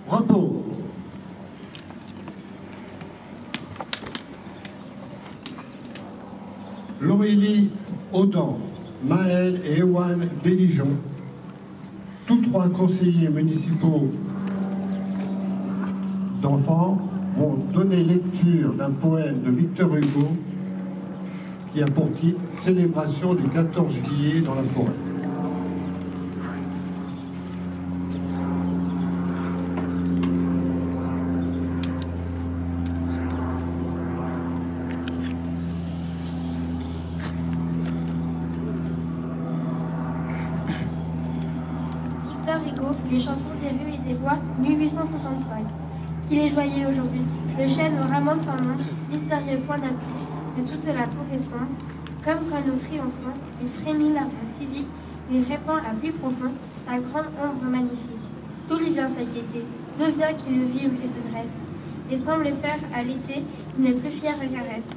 Repos. Laurélie Audan, Maël et Ewan Béligeon, tous trois conseillers municipaux d'enfants, vont donner lecture d'un poème de Victor Hugo qui a pour titre « Célébration du 14 juillet dans la forêt ».
Les chansons des rues et des bois, 1865. Qu'il est joyeux aujourd'hui, le chêne au rameau sans nom, mystérieux point d'appui de toute la forêt sombre, comme quand nous triomphons, il frémit l'arbre civique, il répand à plus profond sa grande ombre magnifique. D'où lui vient sa gaieté, d'où vient qu'il vibre et se dresse, et semble faire à l'été une plus fière caresse.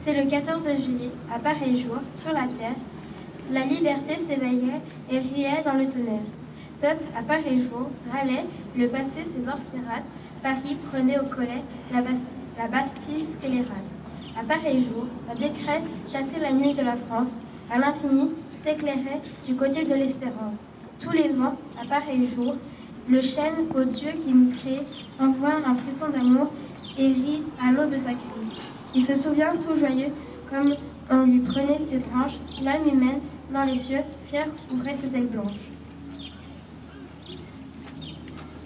C'est le 14 juillet, à pareil jour, sur la terre, la liberté s'éveillait et riait dans le tonnerre. Peuple à pareil jour, râlait, le passé ses ortirades, Paris prenait au collet la Bastille. la Bastille scélérate. À pareil jour, un décret chassait la nuit de la France, à l'infini s'éclairait du côté de l'espérance. Tous les ans, à pareil jour, le chêne au Dieu qui nous crée envoie un frisson d'amour et rit à l'aube sacrée. Il se souvient tout joyeux comme on lui prenait ses branches, l'âme humaine dans les cieux, fière ouvrait ses ailes blanches.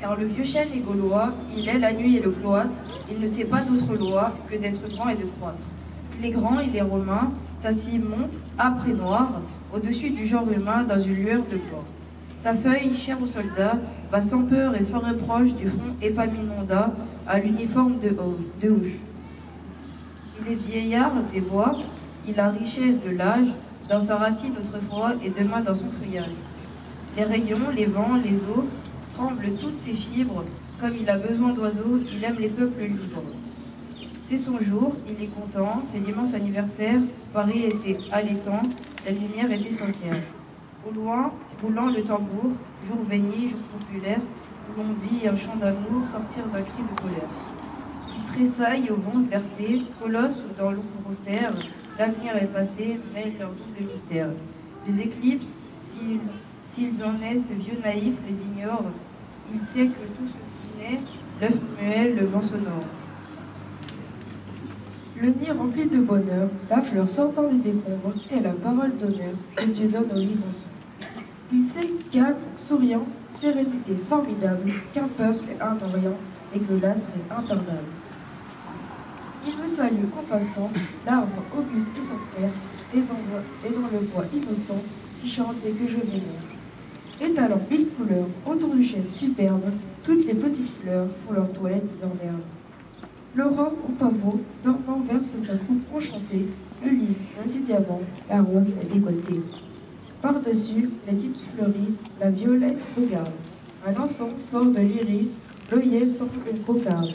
Car le vieux chêne est gaulois, il est la nuit et le cloître, il ne sait pas d'autre loi que d'être grand et de croître. Il est grand, il est romain, sa cime monte, âpre et noire, au-dessus du genre humain dans une lueur de gloire. Sa feuille, chère aux soldats, va sans peur et sans reproche du front Épaminondas à l'uniforme de Houche. Il est vieillard des bois, il a richesse de l'âge, dans sa racine autrefois et demain dans son feuillage. Les rayons, les vents, les eaux, tremblent toutes ses fibres, comme il a besoin d'oiseaux, il aime les peuples libres. C'est son jour, il est content, c'est l'immense anniversaire, Paris était allaitant, la lumière est essentielle. Au loin, roulant le tambour, jour béni, jour populaire, où l'on vit un chant d'amour sortir d'un cri de colère. Il tressaille au vent versé, colosse ou dans l'ombre austère, l'avenir est passé, mêle leur double mystère. Les éclipses, s'ils en est, ce vieux naïf les ignore, il sait que tout ce qui naît, l'œuf muet, le vent sonore.
Le nid rempli de bonheur, la fleur sortant des décombres et la parole d'honneur que Dieu donne aux livres. Il sait, calme, souriant, sérénité formidable, qu'un peuple est un Orient et que l'astre est impardable. Il me salue en passant, l'arbre auguste et sans perte, et dans le bois innocent qui chantait que je vénère. Étalant mille couleurs autour du chêne superbe, toutes les petites fleurs font leur toilette dans l'herbe. L'aurore au pavot, dormant verse sa coupe enchantée, le lys, ainsi diamant, la rose est décolletée. Par-dessus, les types fleuris, la violette regarde. Un encens sort de l'iris, l'œillet semble une cocarde.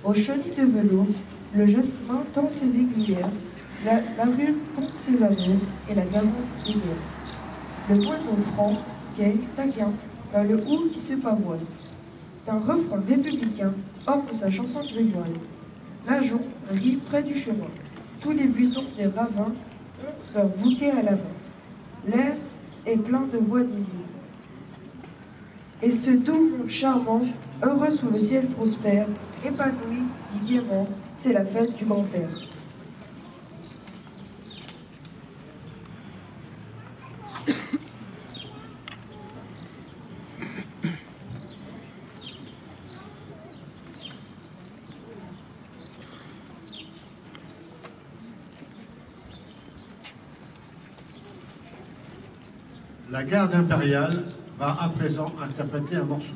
Au chenil de velours, le jasmin tend ses aiguillères, la rue compte ses amours et la garance ses guerres. Le moineau franc, gai, taquin, dans le hou qui se pavoise. D'un refrain républicain, orne sa chanson grégoire. L'ajon rit près du chemin. Tous les buissons des ravins ont leur bouquet à la main. L'air est plein de voix divines. Et ce doux monde charmant, heureux sous le ciel prospère, épanoui, dit gaiement, c'est la fête du grand-père.
La garde impériale va à présent interpréter un morceau.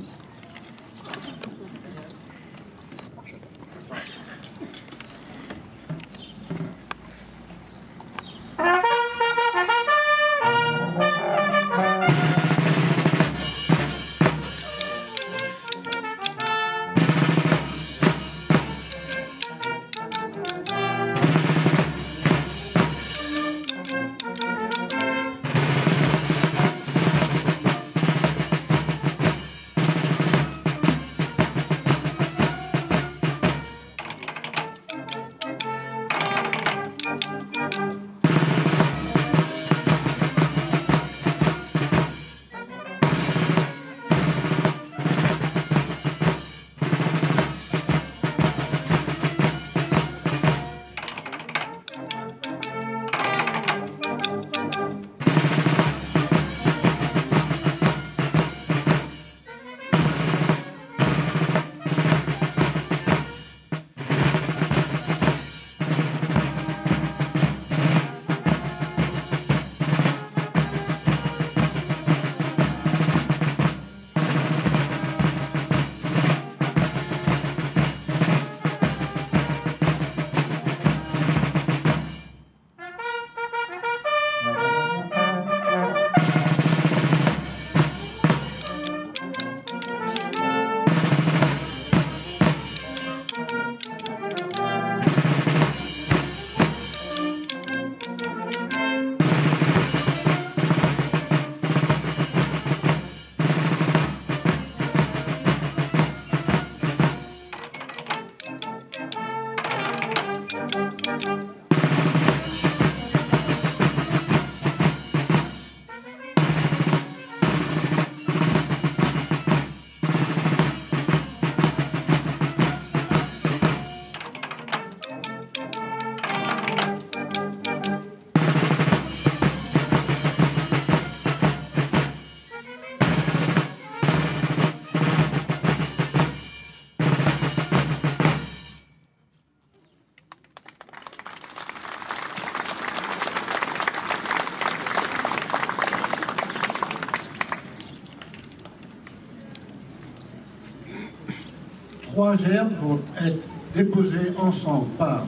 trois gerbes vont être déposées ensemble par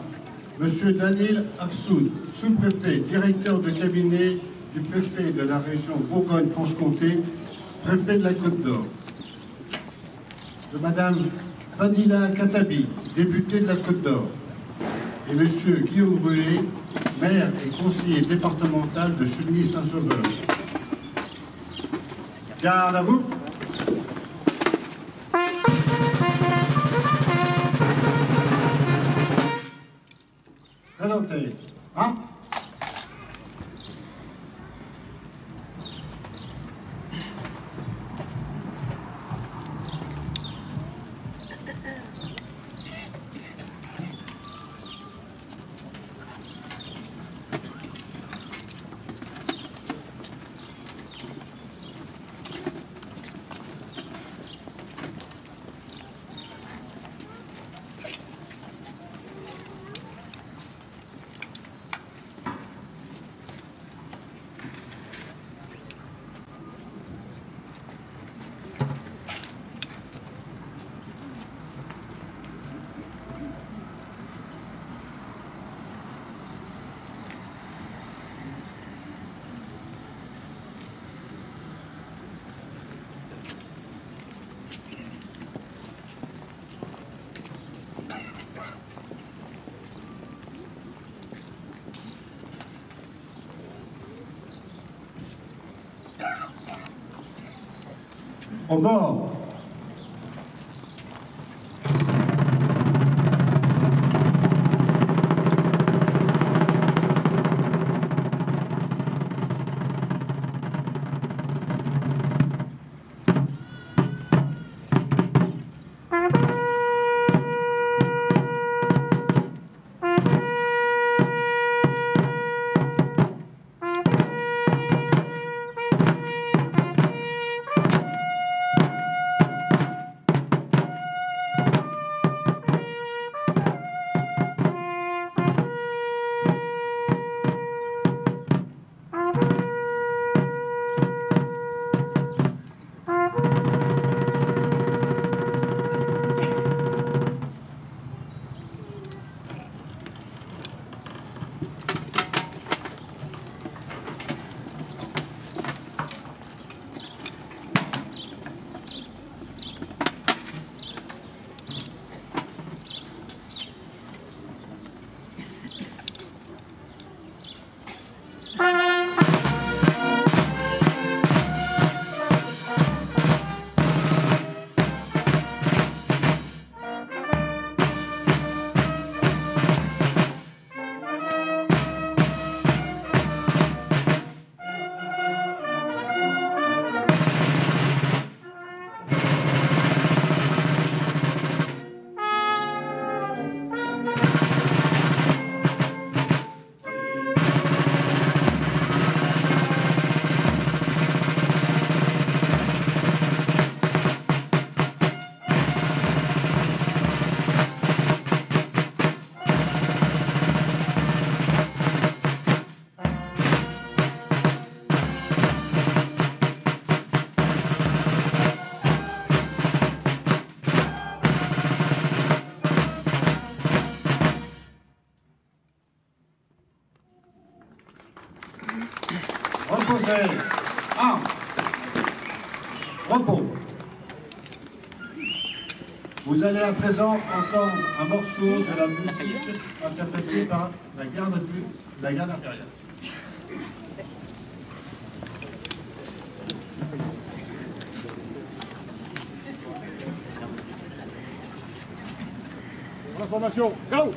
M. Daniel Afsoud, sous-préfet, directeur de cabinet du préfet de la région Bourgogne-Franche-Comté, préfet de la Côte d'Or. De Mme Fadila Katabi, députée de la Côte d'Or. Et M. Guillaume Brûlé, maire et conseiller départemental de Chevigny-Saint-Sauveur. Garde à vous. Présentez. Hein? Au bord. Reposez. Repos. Vous allez à présent entendre un morceau de la musique interprétée par la garde impériale.
La formation, go!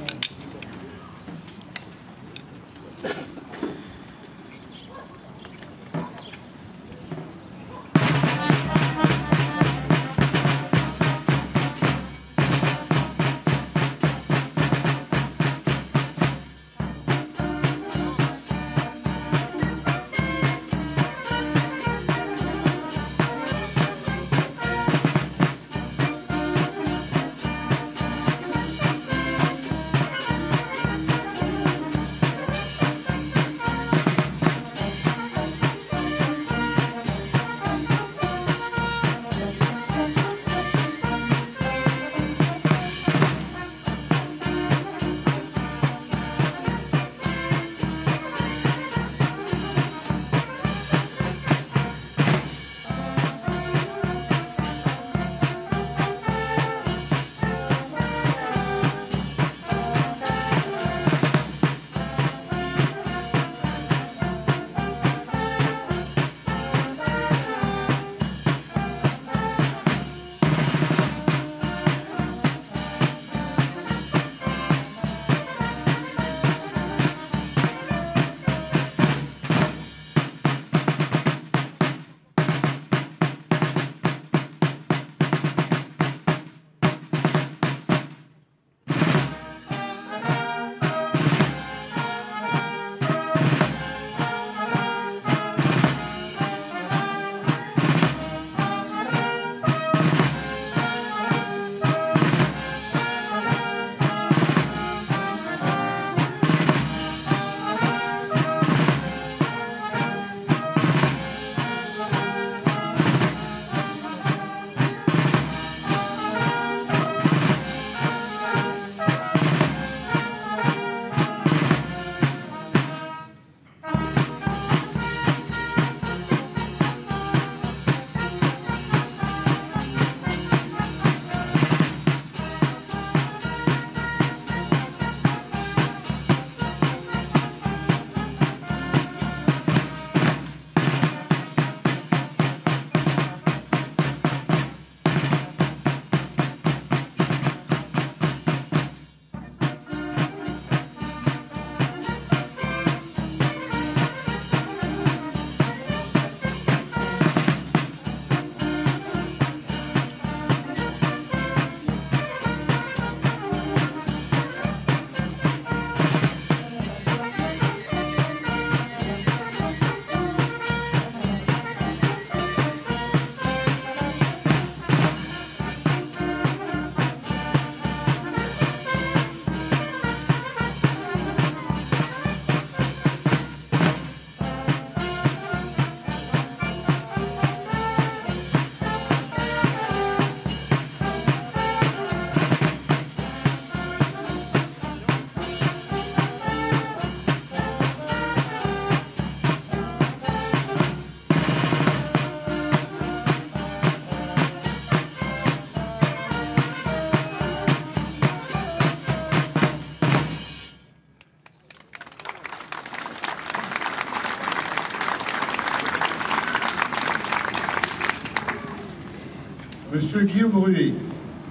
Monsieur Guillaume Brûlé,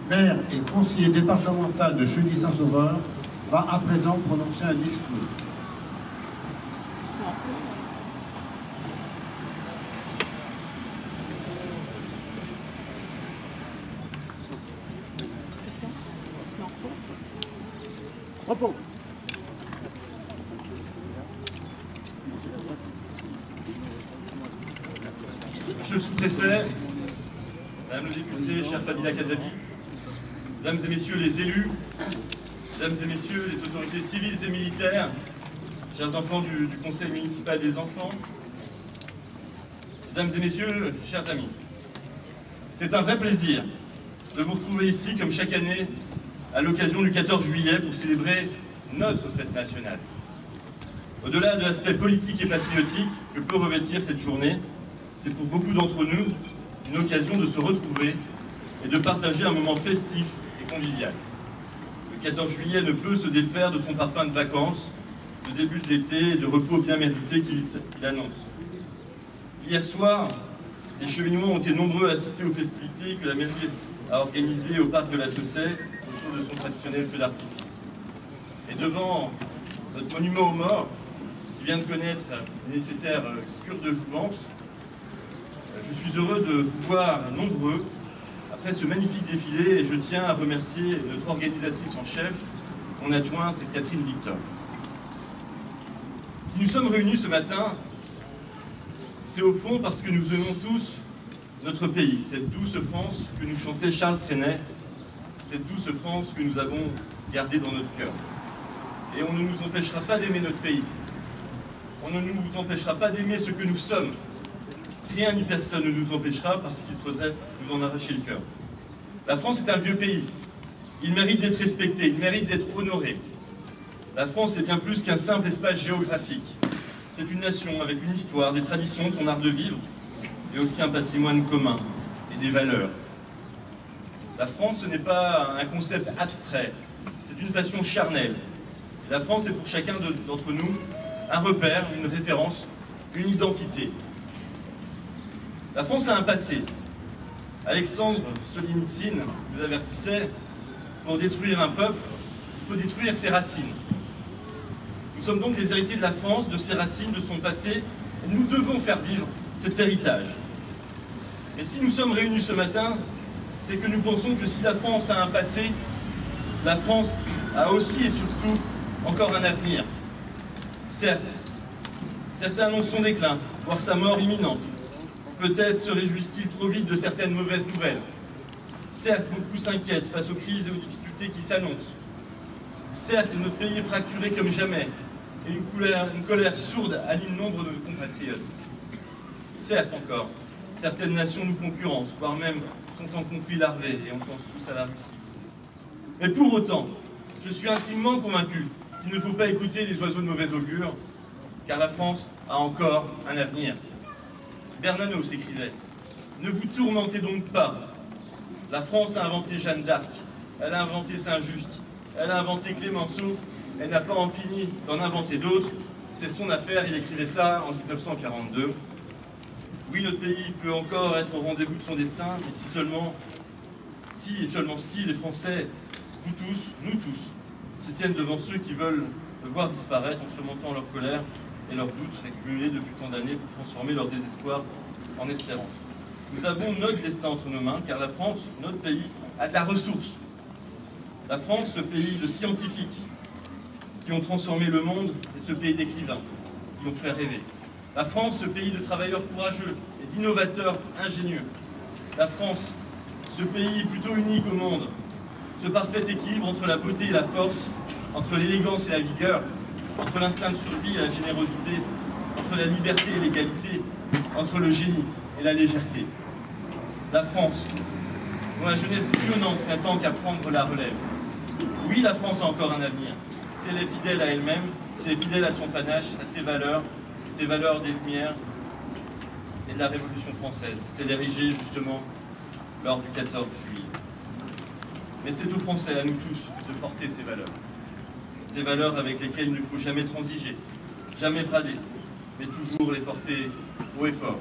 maire et conseiller départemental de Chauny-Saint-Sauveur, va à présent prononcer un discours.
Monsieur le sous-préfet, Madame le député, cher Fadila Khattabi, Mesdames et Messieurs les élus, Mesdames et Messieurs les autorités civiles et militaires, chers enfants du Conseil municipal des enfants, Mesdames et Messieurs, chers amis, c'est un vrai plaisir de vous retrouver ici, comme chaque année, à l'occasion du 14 juillet pour célébrer notre fête nationale. Au-delà de l'aspect politique et patriotique que peut revêtir cette journée, c'est pour beaucoup d'entre nous une occasion de se retrouver et de partager un moment festif et convivial. Le 14 juillet ne peut se défaire de son parfum de vacances, de début de l'été et de repos bien mérité qu'il annonce. Hier soir, les Chevignois ont été nombreux à assister aux festivités que la mairie a organisées au parc de la Saussay autour de son traditionnel feu d'artifice. Et devant notre monument aux morts, qui vient de connaître une nécessaire cure de jouvence, je suis heureux de vous voir nombreux après ce magnifique défilé et je tiens à remercier notre organisatrice en chef, mon adjointe Catherine Victor. Si nous sommes réunis ce matin, c'est au fond parce que nous aimons tous notre pays, cette douce France que nous chantait Charles Trenet, cette douce France que nous avons gardée dans notre cœur. Et on ne nous empêchera pas d'aimer notre pays. On ne nous empêchera pas d'aimer ce que nous sommes. Rien ni personne ne nous empêchera parce qu'il faudrait nous en arracher le cœur. La France est un vieux pays. Il mérite d'être respecté, il mérite d'être honoré. La France est bien plus qu'un simple espace géographique. C'est une nation avec une histoire, des traditions, son art de vivre, et aussi un patrimoine commun et des valeurs. La France, ce n'est pas un concept abstrait, c'est une passion charnelle. Et la France est pour chacun d'entre nous un repère, une référence, une identité. La France a un passé. Alexandre Solzhenitsyn nous avertissait, pour détruire un peuple, il faut détruire ses racines. Nous sommes donc les héritiers de la France, de ses racines, de son passé, et nous devons faire vivre cet héritage. Et si nous sommes réunis ce matin, c'est que nous pensons que si la France a un passé, la France a aussi et surtout encore un avenir. Certes, certains annoncent son déclin, voire sa mort imminente. Peut-être se réjouissent-ils trop vite de certaines mauvaises nouvelles. Certes, beaucoup s'inquiètent face aux crises et aux difficultés qui s'annoncent. Certes, notre pays est fracturé comme jamais, et une colère sourde anime nombre de nos compatriotes. Certes encore, certaines nations nous concurrencent, voire même sont en conflit larvé, et on pense tous à la Russie. Mais pour autant, je suis intimement convaincu qu'il ne faut pas écouter les oiseaux de mauvais augure, car la France a encore un avenir. Bernanos s'écrivait « Ne vous tourmentez donc pas. La France a inventé Jeanne d'Arc, elle a inventé Saint-Just, elle a inventé Clémenceau, elle n'a pas en fini d'en inventer d'autres. C'est son affaire, il écrivait ça en 1942. Oui, notre pays peut encore être au rendez-vous de son destin, mais si seulement, si et seulement si les Français, vous tous, nous tous, se tiennent devant ceux qui veulent le voir disparaître en surmontant leur colère et leurs doutes accumulés depuis tant d'années pour transformer leur désespoir en espérance. Nous avons notre destin entre nos mains, car la France, notre pays, a de la ressource. La France, ce pays de scientifiques qui ont transformé le monde, et ce pays d'écrivains qui ont fait rêver. La France, ce pays de travailleurs courageux et d'innovateurs ingénieux. La France, ce pays plutôt unique au monde, ce parfait équilibre entre la beauté et la force, entre l'élégance et la vigueur, entre l'instinct de survie et la générosité, entre la liberté et l'égalité, entre le génie et la légèreté. La France, dont la jeunesse bouillonnante n'attend qu'à prendre la relève. Oui, la France a encore un avenir. Si elle est fidèle à elle-même, si elle est fidèle à son panache, à ses valeurs des Lumières et de la Révolution française. C'est l'ériger justement lors du 14 juillet. Mais c'est aux Français, à nous tous, de porter ces valeurs. Ces valeurs avec lesquelles il ne faut jamais transiger, jamais brader, mais toujours les porter haut et fort.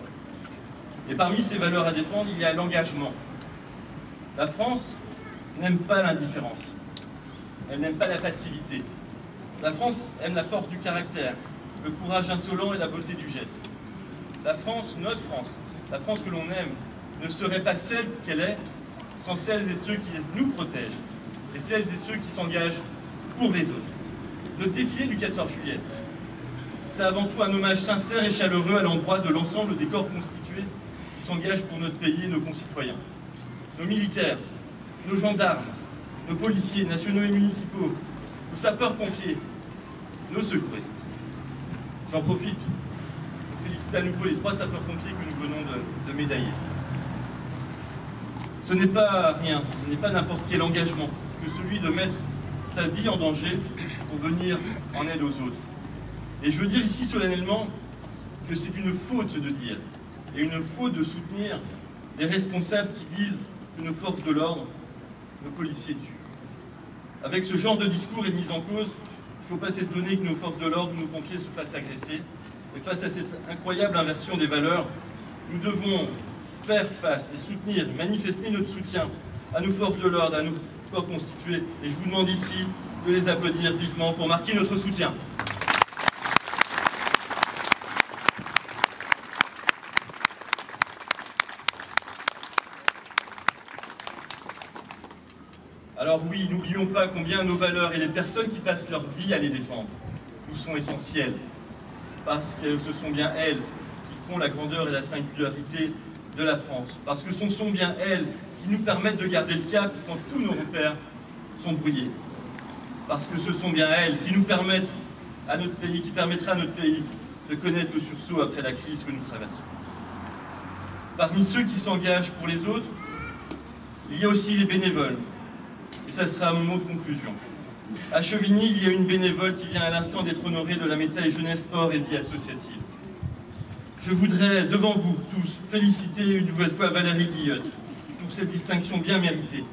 Et parmi ces valeurs à défendre, il y a l'engagement. La France n'aime pas l'indifférence. Elle n'aime pas la passivité. La France aime la force du caractère, le courage insolent et la beauté du geste. La France, notre France, la France que l'on aime, ne serait pas celle qu'elle est sans celles et ceux qui nous protègent et celles et ceux qui s'engagent pour les autres. Le défilé du 14 juillet, c'est avant tout un hommage sincère et chaleureux à l'endroit de l'ensemble des corps constitués qui s'engagent pour notre pays et nos concitoyens. Nos militaires, nos gendarmes, nos policiers nationaux et municipaux, nos sapeurs-pompiers, nos secouristes. J'en profite pour féliciter à nouveau les 3 sapeurs-pompiers que nous venons de médailler. Ce n'est pas rien, ce n'est pas n'importe quel engagement que celui de mettre sa vie en danger pour venir en aide aux autres. Et je veux dire ici solennellement que c'est une faute de dire, et une faute de soutenir les responsables qui disent que nos forces de l'ordre, nos policiers tuent. Avec ce genre de discours et de mise en cause, il ne faut pas s'étonner que nos forces de l'ordre, nos pompiers se fassent agresser. Et face à cette incroyable inversion des valeurs, nous devons faire face et soutenir, manifester notre soutien à nos forces de l'ordre, à nos corps constitués. Et je vous demande ici de les applaudir vivement pour marquer notre soutien. Alors oui, n'oublions pas combien nos valeurs et les personnes qui passent leur vie à les défendre nous sont essentielles, parce que ce sont bien elles qui font la grandeur et la singularité de la France, parce que ce sont bien elles qui nous permettent de garder le cap quand tous nos repères sont brouillés, parce que ce sont bien elles qui nous permettent à notre pays, qui permettra à notre pays de connaître le sursaut après la crise que nous traversons. Parmi ceux qui s'engagent pour les autres, il y a aussi les bénévoles. Et ça sera mon mot de conclusion. À Chevigny, il y a une bénévole qui vient à l'instant d'être honorée de la médaille jeunesse, sport et vie associative. Je voudrais, devant vous tous, féliciter une nouvelle fois Valérie Guillotte pour cette distinction bien méritée,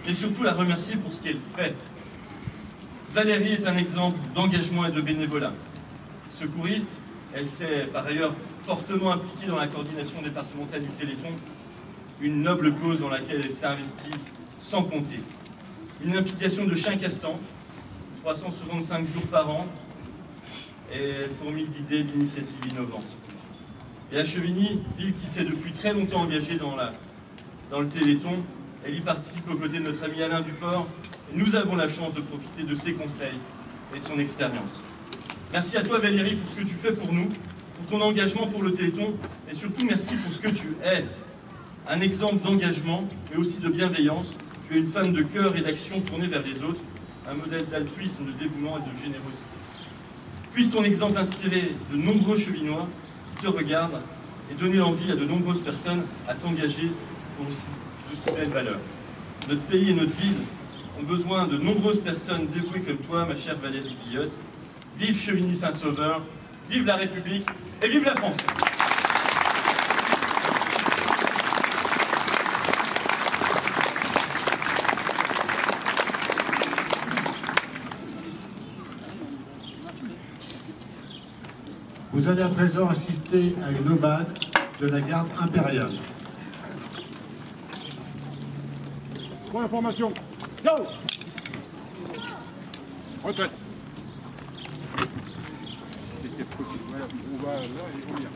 et surtout la remercier pour ce qu'elle fait. Valérie est un exemple d'engagement et de bénévolat. Secouriste, elle s'est par ailleurs fortement impliquée dans la coordination départementale du Téléthon, une noble cause dans laquelle elle s'est investie sans compter. Une implication de chaque instant, 365 jours par an, et fourmille d'idées, d'initiatives innovantes. Et à Chevigny, ville qui s'est depuis très longtemps engagée dans le Téléthon, elle y participe aux côtés de notre ami Alain Duport, et nous avons la chance de profiter de ses conseils et de son expérience. Merci à toi Valérie pour ce que tu fais pour nous, pour ton engagement pour le Téléthon, et surtout merci pour ce que tu es. Un exemple d'engagement, mais aussi de bienveillance. Tu es une femme de cœur et d'action tournée vers les autres, un modèle d'altruisme, de dévouement et de générosité. Puisse ton exemple inspirer de nombreux Chevinois qui te regardent et donner envie à de nombreuses personnes à t'engager pour aussi belles valeurs. Notre pays et notre ville ont besoin de nombreuses personnes dévouées comme toi, ma chère Valérie Guillotte. Vive Chevigny-Saint-Sauveur, vive la République et vive la France!
Vous allez à présent assister à une obade de la garde impériale.
Pour l'information. Go! Retraite. C'était possible. Voilà, on va là et on vient.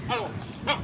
Alors, là.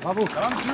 Bravo. Ça va, monsieur?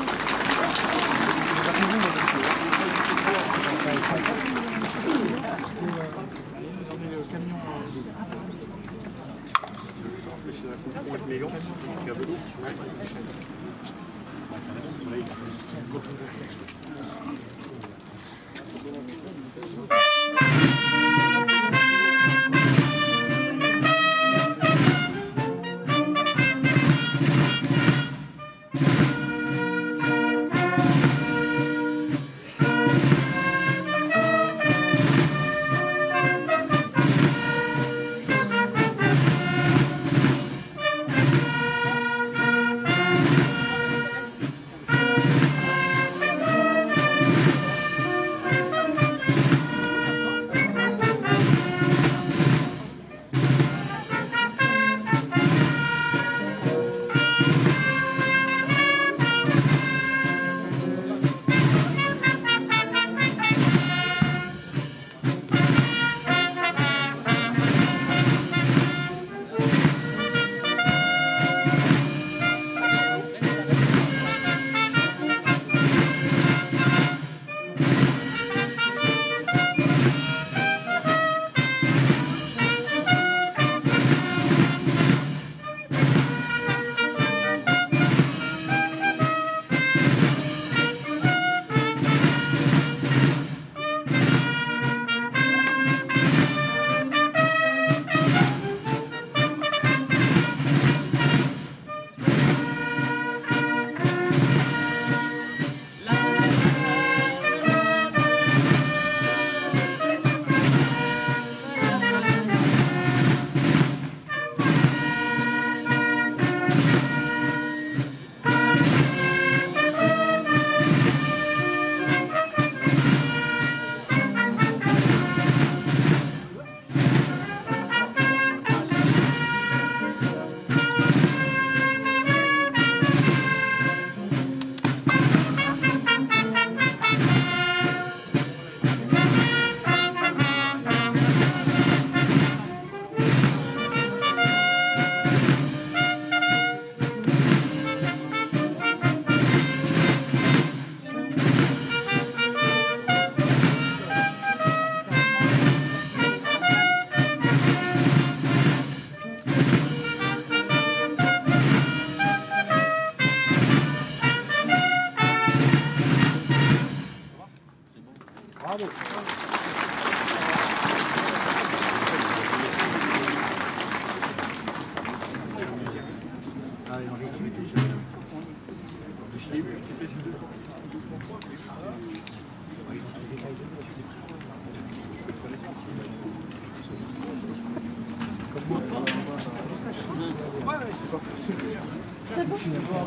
Bravo.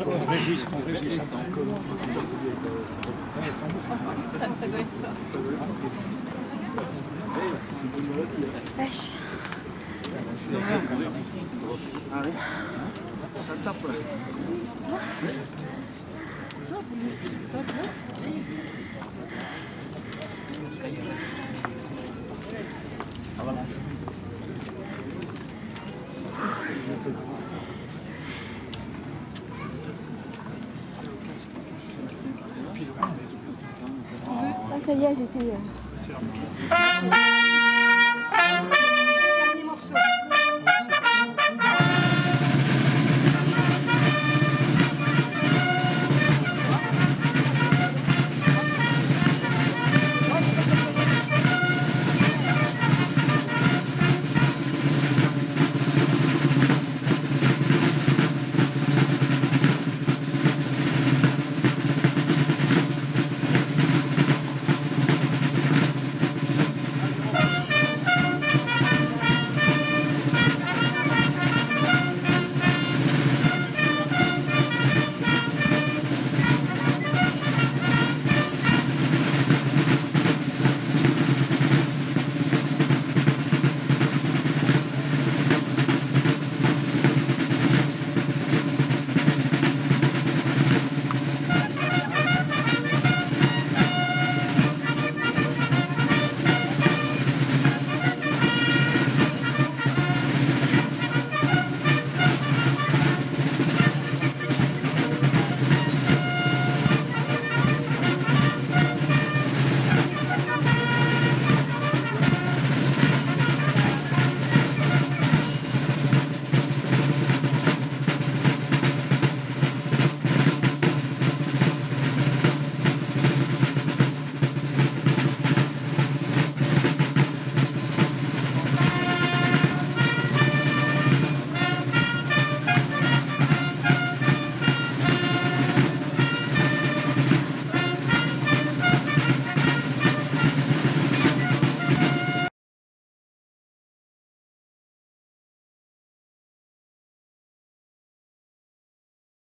On réjouisse.
Ça doit être ça.
Vache.
Ah oui. Ça tape. Ah voilà.
Ah, ça y est, j'étais...